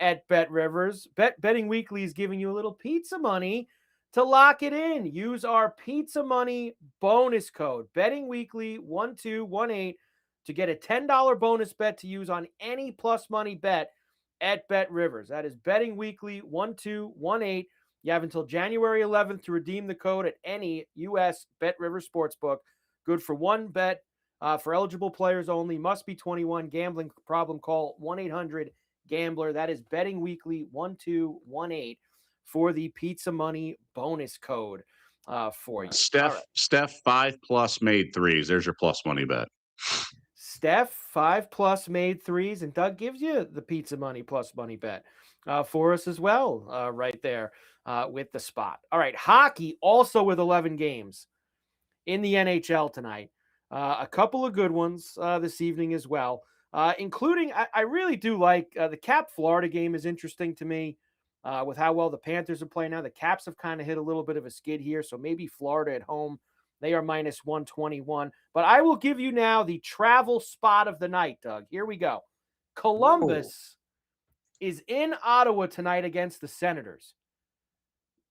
at Bet Rivers, Betting Weekly is giving you a little pizza money to lock it in. Use our pizza money bonus code, Betting Weekly 1218, to get a $10 bonus bet to use on any plus money bet at Bet Rivers. That is Betting Weekly 1218. You have until January 11th to redeem the code at any U.S. Bet Rivers sportsbook. Good for one bet. For eligible players only. Must be 21. Gambling problem, call 1-800-GAMBLER. That is Betting Weekly 1218 for the pizza money bonus code for you. Steph, right. Steph 5+ made threes. There's your plus money bet. Steph 5+ made threes, and Doug gives you the pizza money plus money bet for us as well, right there with the spot. All right, hockey also with 11 games in the NHL tonight. A couple of good ones this evening as well, including I really do like the Cap Florida game is interesting to me with how well the Panthers are playing now. The Caps have kind of hit a little bit of a skid here, so maybe Florida at home. They are minus 121. But I will give you now the travel spot of the night, Doug. Here we go. Columbus is in Ottawa tonight against the Senators.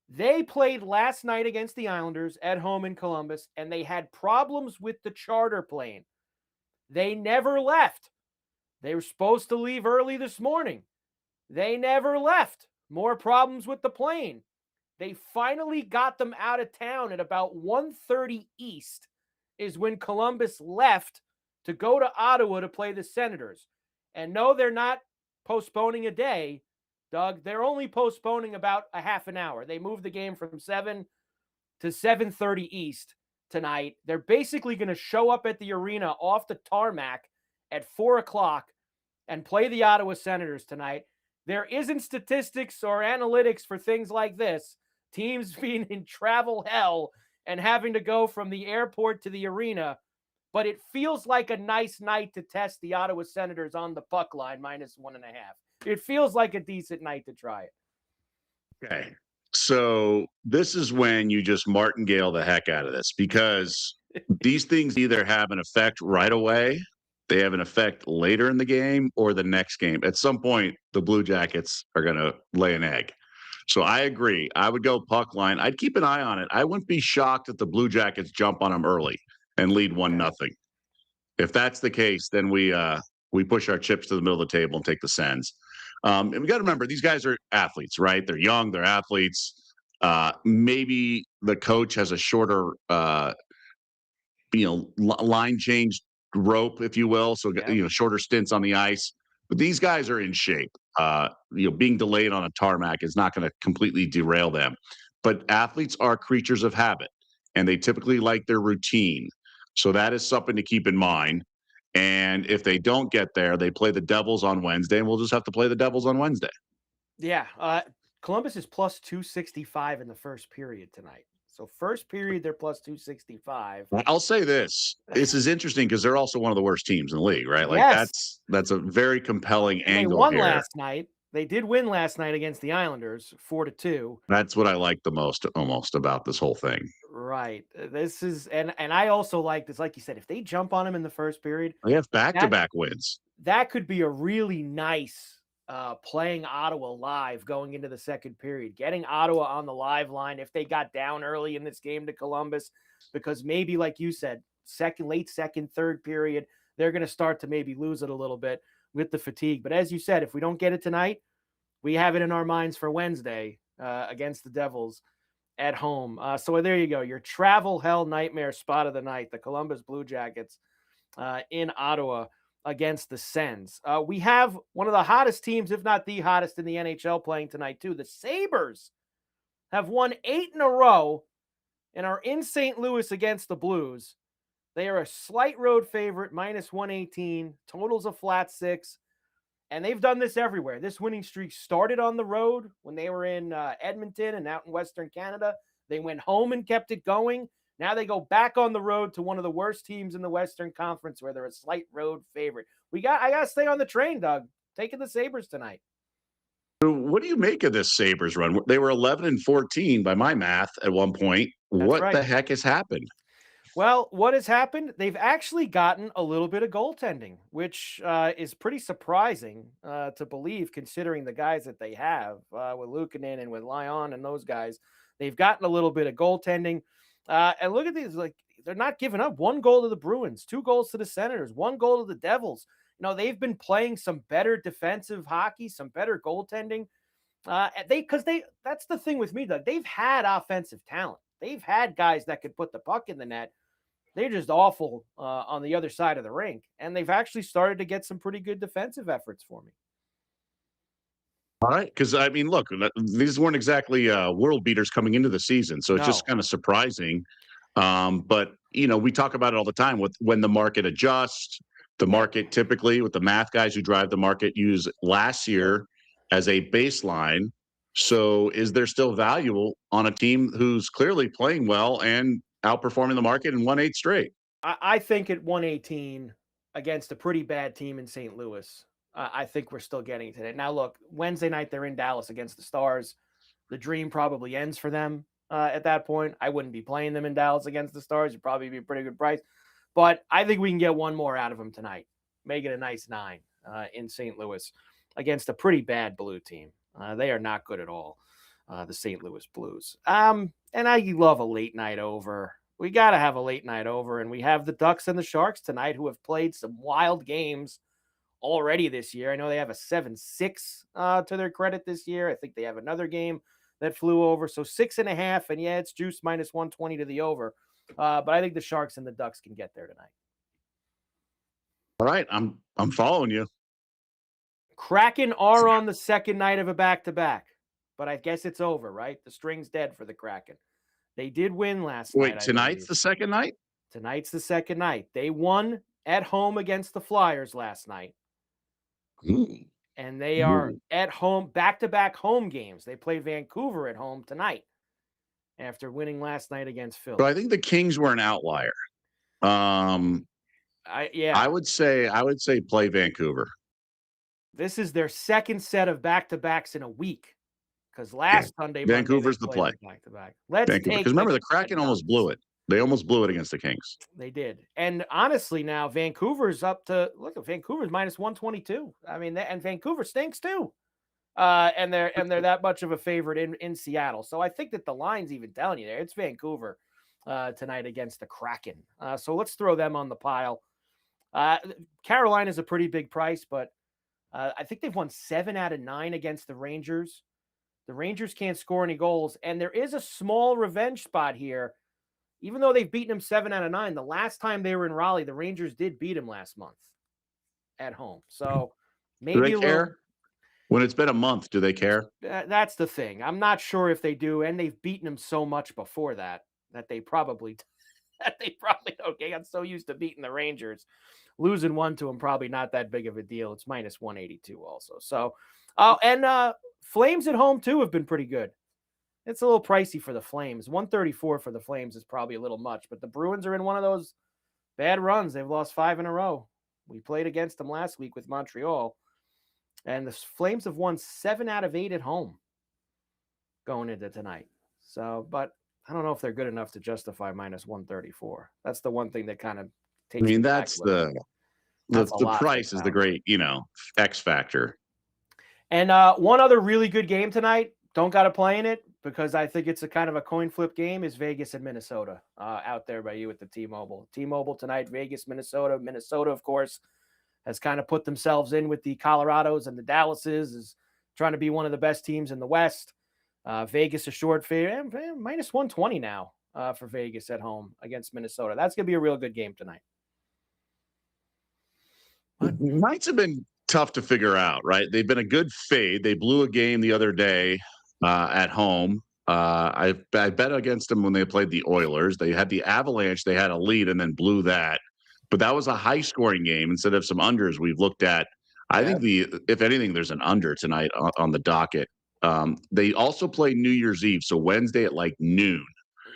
They played last night against the Islanders at home in Columbus, and they had problems with the charter plane. They never left. They were supposed to leave early this morning. They never left. More problems with the plane. They finally got them out of town at about 1:30 East is when Columbus left to go to Ottawa to play the Senators. And no, they're not postponing a day, Doug. They're only postponing about a half an hour. They moved the game from 7 to 7:30 East tonight. They're basically going to show up at the arena off the tarmac at 4 o'clock and play the Ottawa Senators tonight. There isn't statistics or analytics for things like this. Teams being in travel hell and having to go from the airport to the arena, but it feels like a nice night to test the Ottawa Senators on the puck line -1.5. It feels like a decent night to try it. Okay. So this is when you just martingale the heck out of this, because these things either have an effect right away, they have an effect later in the game, or the next game. At some point, the Blue Jackets are going to lay an egg. So I agree. I would go puck line. I'd keep an eye on it. I wouldn't be shocked if the Blue Jackets jump on them early and lead 1-0. If that's the case, then we push our chips to the middle of the table and take the Sens. And we got to remember, these guys are athletes, right? They're young, they're athletes. Maybe the coach has a shorter, line change rope, if you will. So, shorter stints on the ice. But these guys are in shape. Being delayed on a tarmac is not going to completely derail them. But athletes are creatures of habit, and they typically like their routine. So that is something to keep in mind. And if they don't get there, they play the Devils on Wednesday, and we'll just have to play the Devils on Wednesday. Yeah. Columbus is plus 265 in the first period tonight. So first period, they're plus 265. I'll say this. This is interesting because they're also one of the worst teams in the league, right? Like Yes. that's a very compelling And they angle won here. last night. They did win last night against the Islanders 4-2. That's what I like the most almost about this whole thing. Right. This is and I also like this, like you said, if they jump on him in the first period, They have back-to-back wins. that could be a really nice playing Ottawa live going into the second period, getting Ottawa on the live line if they got down early in this game to Columbus, because maybe, like you said, late second, third period, they're going to start to maybe lose it a little bit with the fatigue. But as you said, if we don't get it tonight, we have it in our minds for Wednesday against the Devils at home. So there you go. Your travel hell nightmare spot of the night, the Columbus Blue Jackets in Ottawa against the Sens. We have one of the hottest teams, if not the hottest in the NHL, playing tonight too. The Sabres have won 8 in a row and are in St. Louis against the Blues. They are a slight road favorite, -118. Total's a flat 6. And they've done this everywhere. This winning streak started on the road when they were in Edmonton and out in Western Canada. They went home and kept it going. Now they go back on the road to one of the worst teams in the Western Conference, where they're a slight road favorite. I got to stay on the train, Doug. Taking the Sabres tonight. So what do you make of this Sabres run? They were 11-14 by my math at one point. That's What right. the heck has happened? Well, what has happened? They've actually gotten a little bit of goaltending, which is pretty surprising to believe, considering the guys that they have with Luukkonen and with Lyon and those guys. They've gotten a little bit of goaltending. And look at these, like, they're not giving up. 1 goal to the Bruins, 2 goals to the Senators, 1 goal to the Devils. They've been playing some better defensive hockey, some better goaltending. That's the thing with me, Doug. They've had offensive talent. They've had guys that could put the puck in the net. They're just awful on the other side of the rink. And they've actually started to get some pretty good defensive efforts for me. All right, because I mean, look, these weren't exactly world beaters coming into the season, so it's just kind of surprising. But we talk about it all the time with when the market adjusts. The market typically, with the math guys who drive the market, use last year as a baseline. So, is there still value on a team who's clearly playing well and outperforming the market and 1/8 straight? I think at 118 against a pretty bad team in St. Louis, I think we're still getting to it. Now, look, Wednesday night they're in Dallas against the Stars. The dream probably ends for them at that point. I wouldn't be playing them in Dallas against the Stars. It'd probably be a pretty good price. But I think we can get one more out of them tonight. Make it a nice 9 in St. Louis against a pretty bad Blue team. They are not good at all, the St. Louis Blues. And I love a late night over. We got to have a late night over, and we have the Ducks and the Sharks tonight, who have played some wild games already this year. I know they have a 7-6 to their credit this year. I think they have another game that flew over. So 6.5, and yeah, it's juice -120 to the over. But I think the Sharks and the Ducks can get there tonight. All right, I'm following you. Kraken are on the second night of a back-to-back, but I guess it's over, right? The string's dead for the Kraken. They did win last night, Wait, I tonight's believe. the second night? Tonight's the second night. They won at home against the Flyers last night, Ooh, and they are ooh. at home, back-to-back home games. They play Vancouver at home tonight after winning last night against So Philly. I think the Kings were an outlier. Um, Yeah, I would say play Vancouver. this is their second set of back-to-backs in a week because Yeah. last Sunday, Monday, they Vancouver's the played play. the back-to-back. Let's Vancouver. Because take the remember, the Kraken almost blew Canucks. it. They almost blew it against the Kings. They did. And honestly, now Vancouver's up to look at Vancouver's minus 122. I mean, and Vancouver stinks too. And they're that much of a favorite in Seattle. So I think that the line's even telling you there. It's Vancouver tonight against the Kraken. So let's throw them on the pile. Carolina's a pretty big price, but I think they've won 7 out of 9 against the Rangers. The Rangers can't score any goals, and there is a small revenge spot here. Even though they've beaten them 7 out of 9, the last time they were in Raleigh, the Rangers did beat them last month at home. So Do maybe they a little. care? When it's been a month, do they care? That's the thing. I'm not sure if they do, and they've beaten them so much before that they probably don't. They got so used to beating the Rangers, losing one to them probably not that big of a deal. It's minus 182 also. So, and Flames at home too have been pretty good. It's a little pricey for the Flames. 134 for the Flames is probably a little much, but the Bruins are in one of those bad runs. They've lost 5 in a row. We played against them last week with Montreal, and the Flames have won 7 out of 8 at home going into tonight. So, but I don't know if they're good enough to justify minus 134. That's the one thing that kind of I takes mean, me back that's a little. That's a the lot for price is the Carolina. great, X factor. And one other really good game tonight, don't got to play in it because I think it's a kind of a coin flip game, is Vegas and Minnesota out there by you at the T-Mobile. T-Mobile tonight, Vegas, Minnesota. Minnesota, of course, has kind of put themselves in with the Colorados and the Dallases, is trying to be one of the best teams in the West. Vegas a short favorite, minus 120 now for Vegas at home against Minnesota. That's going to be a real good game tonight. Nights have been tough to figure out, right? They've been a good fade. They blew a game the other day at home. I bet against them when they played the Oilers. They had the Avalanche. They had a lead and then blew that. But that was a high-scoring game instead of some unders we've looked at. I think if anything, there's an under tonight on the docket. They also play New Year's Eve, so Wednesday at like noon.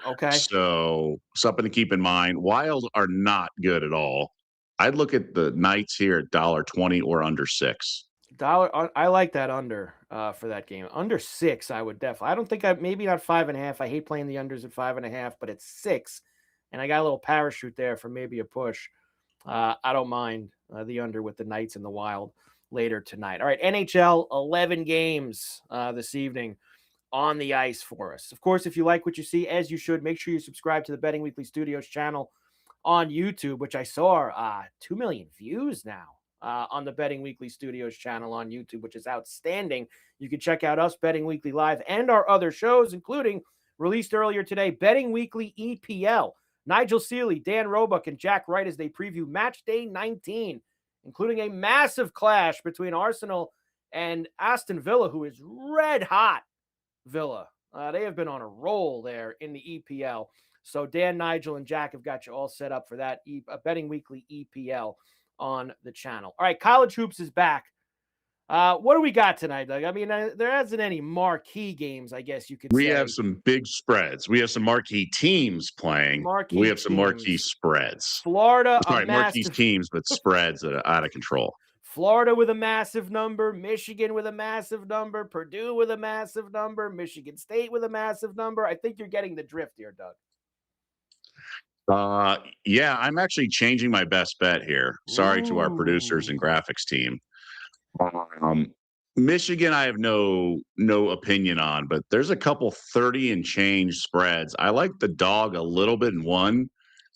Okay. So something to keep in mind. Wild are not good at all. I'd look at the Knights here at $1.20 or under 6. I like that under for that game. Under 6, I would definitely. I don't think maybe not 5.5. I hate playing the unders at 5.5, but it's 6, and I got a little parachute there for maybe a push. I don't mind the under with the Knights and the Wild later tonight. All right, NHL 11 games this evening on the ice for us. Of course, if you like what you see, as you should, make sure you subscribe to the Betting Weekly Studios channel on YouTube, which I saw 2 million views now on the Betting Weekly Studios channel on YouTube, which is outstanding. You can check out us, Betting Weekly Live, and our other shows, including released earlier today, Betting Weekly EPL. Nigel Seeley, Dan Roebuck, and Jack Wright as they preview Match Day 19, including a massive clash between Arsenal and Aston Villa, who is red hot. Villa. They have been on a roll there in the EPL. So Dan, Nigel, and Jack have got you all set up for that Betting Weekly EPL on the channel. All right, College Hoops is back. What do we got tonight, Doug? I mean, there isn't any marquee games, I guess you could say. We have some big spreads. We have some marquee teams playing. We have some marquee spreads. Florida, marquee teams, but spreads that are out of control. Florida with a massive number, Michigan with a massive number, Purdue with a massive number, Michigan State with a massive number. I think you're getting the drift here, Doug. Yeah, I'm actually changing my best bet here. Sorry to our producers and graphics team. Michigan, I have no opinion on, but there's a couple 30 and change spreads. I like the dog a little bit in one,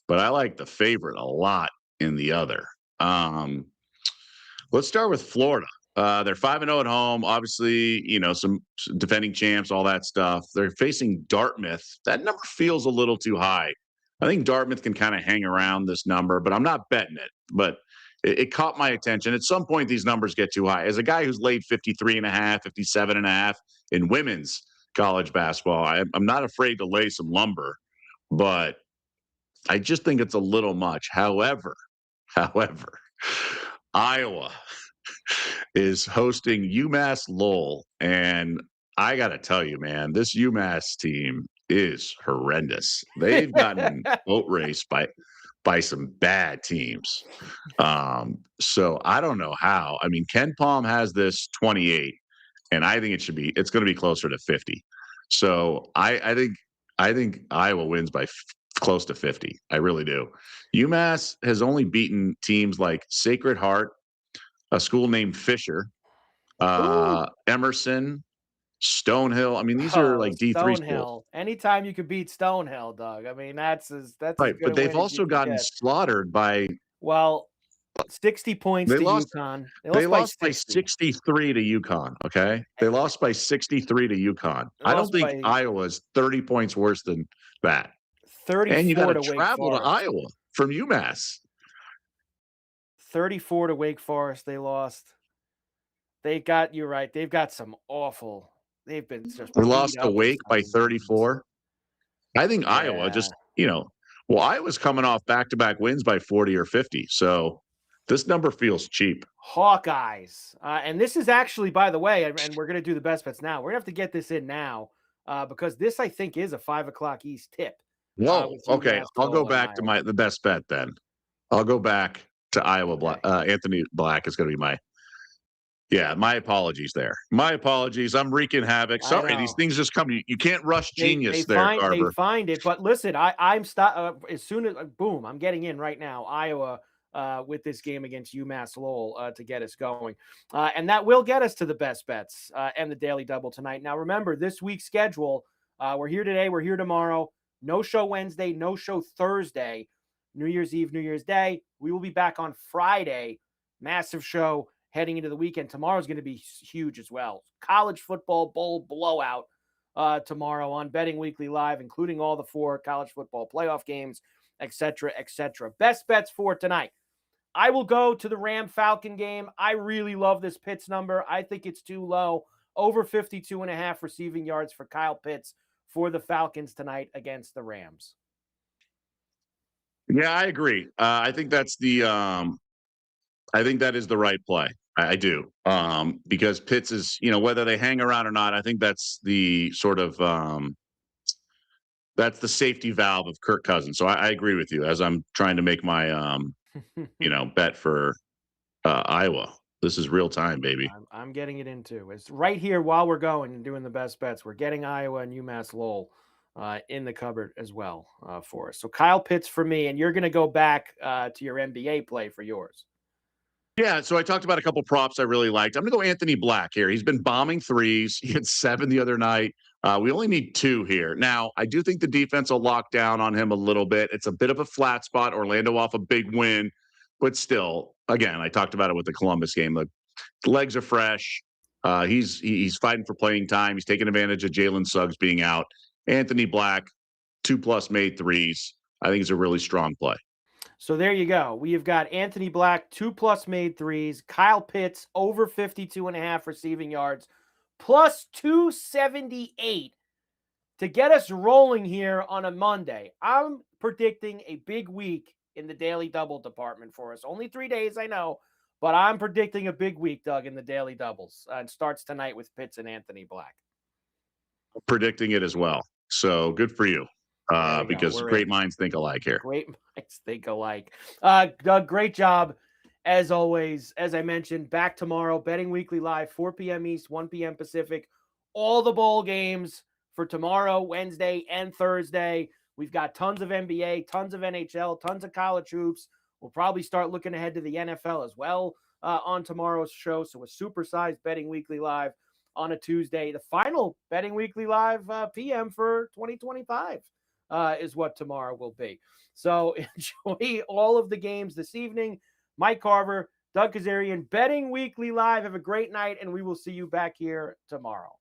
but I like the favorite a lot in the other. Let's start with Florida. They're 5-0 at home. Obviously, some defending champs, all that stuff. They're facing Dartmouth. That number feels a little too high. I think Dartmouth can kind of hang around this number, but I'm not betting it. But it caught my attention. At some point, these numbers get too high. As a guy who's laid 53.5, 57.5 in women's college basketball, I'm not afraid to lay some lumber, but I just think it's a little much. However, Iowa is hosting UMass Lowell, and I got to tell you, man, this UMass team is horrendous. They've gotten boat raced by some bad teams. So I don't know how. I mean, Ken Palm has this 28, and I think it's going to be closer to 50. So I think Iowa wins by close to 50. I really do. UMass has only beaten teams like Sacred Heart, a school named Fisher, Emerson, Stonehill. I mean, these are Oh, like D3 schools. Stonehill. Anytime you could beat Stonehill, Doug. I mean, that's as Right, good but a they've win as you also can gotten get. slaughtered by Well, 60 points they to lost UConn. They they lost by lost by 60. 63 to UConn, okay? They lost by 63 to UConn. They I don't lost think by Iowa's 30 points worse than that. And you 34 gotta to Wake travel to Forest. Iowa from UMass. 34 to Wake Forest. They lost. They got you right. They've got some awful. They've been just They beat lost to up in Wake some by of these games. 34. I think Iowa Yeah. just, well, Iowa's coming off back-to-back wins by 40 or 50. So this number feels cheap. Hawkeyes. And this is actually, by the way, and we're going to do the best bets now. We're going to have to get this in now because this, I think, is a 5 o'clock East tip. Whoa. With Okay. UMass I'll go Lowell and back to Iowa. the best bet then. I'll go back to Iowa. Okay. Anthony Black is going to be my apologies there. My apologies. I'm wreaking havoc. I Sorry, these know. things just come. You can't rush They genius there, find Carver. it, but listen, I'm as soon as boom, I'm getting in right now. Iowa with this game against UMass Lowell to get us going, and that will get us to the best bets and the daily double tonight. Now, remember this week's schedule. We're here today. We're here tomorrow. No show Wednesday. No show Thursday. New Year's Eve, New Year's Day. We will be back on Friday. Massive show heading into the weekend. Tomorrow's going to be huge as well. College football bowl blowout tomorrow on Betting Weekly Live, including all the 4 college football playoff games, etc., etc. Best bets for tonight. I will go to the Ram-Falcon game. I really love this Pitts number. I think it's too low. Over 52.5 receiving yards for Kyle Pitts for the Falcons tonight against the Rams. Yeah, I agree. I think that's I think that is the right play. I do. Because Pitts is, whether they hang around or not, I think that's the sort of that's the safety valve of Kirk Cousins. So I agree with you as I'm trying to make my bet for Iowa. This is real time, baby. I'm getting it in too. It's right here while we're going and doing the best bets. We're getting Iowa and UMass Lowell in the cupboard as well for us. So Kyle Pitts for me, and you're going to go back to your NBA play for yours. Yeah, so I talked about a couple props I really liked. I'm going to go Anthony Black here. He's been bombing threes. He had 7 the other night. We only need 2 here. Now, I do think the defense will lock down on him a little bit. It's a bit of a flat spot. Orlando off a big win, but still, again, I talked about it with the Columbus game. The legs are fresh. He's fighting for playing time. He's taking advantage of Jalen Suggs being out. Anthony Black, 2+ made threes. I think it's a really strong play. So there you go. We have got Anthony Black, 2+ made threes. Kyle Pitts, over 52.5 receiving yards, plus 278 to get us rolling here on a Monday. I'm predicting a big week in the daily double department for us. Only 3 days, I know, but I'm predicting a big week, Doug, in the daily doubles. It starts tonight with Pitts and Anthony Black. Predicting it as well. So good for you. Because great minds think alike here. Great minds think alike. Doug, great job. As always, as I mentioned, back tomorrow, Betting Weekly Live, 4 p.m. East, 1 p.m. Pacific. All the bowl games for tomorrow, Wednesday, and Thursday. We've got tons of NBA, tons of NHL, tons of college hoops. We'll probably start looking ahead to the NFL as well on tomorrow's show. So a supersized Betting Weekly Live on a Tuesday. The final Betting Weekly Live PM for 2025. Is what tomorrow will be. So enjoy all of the games this evening. Mike Carver, Doug Kezirian, Betting Weekly Live. Have a great night, and we will see you back here tomorrow.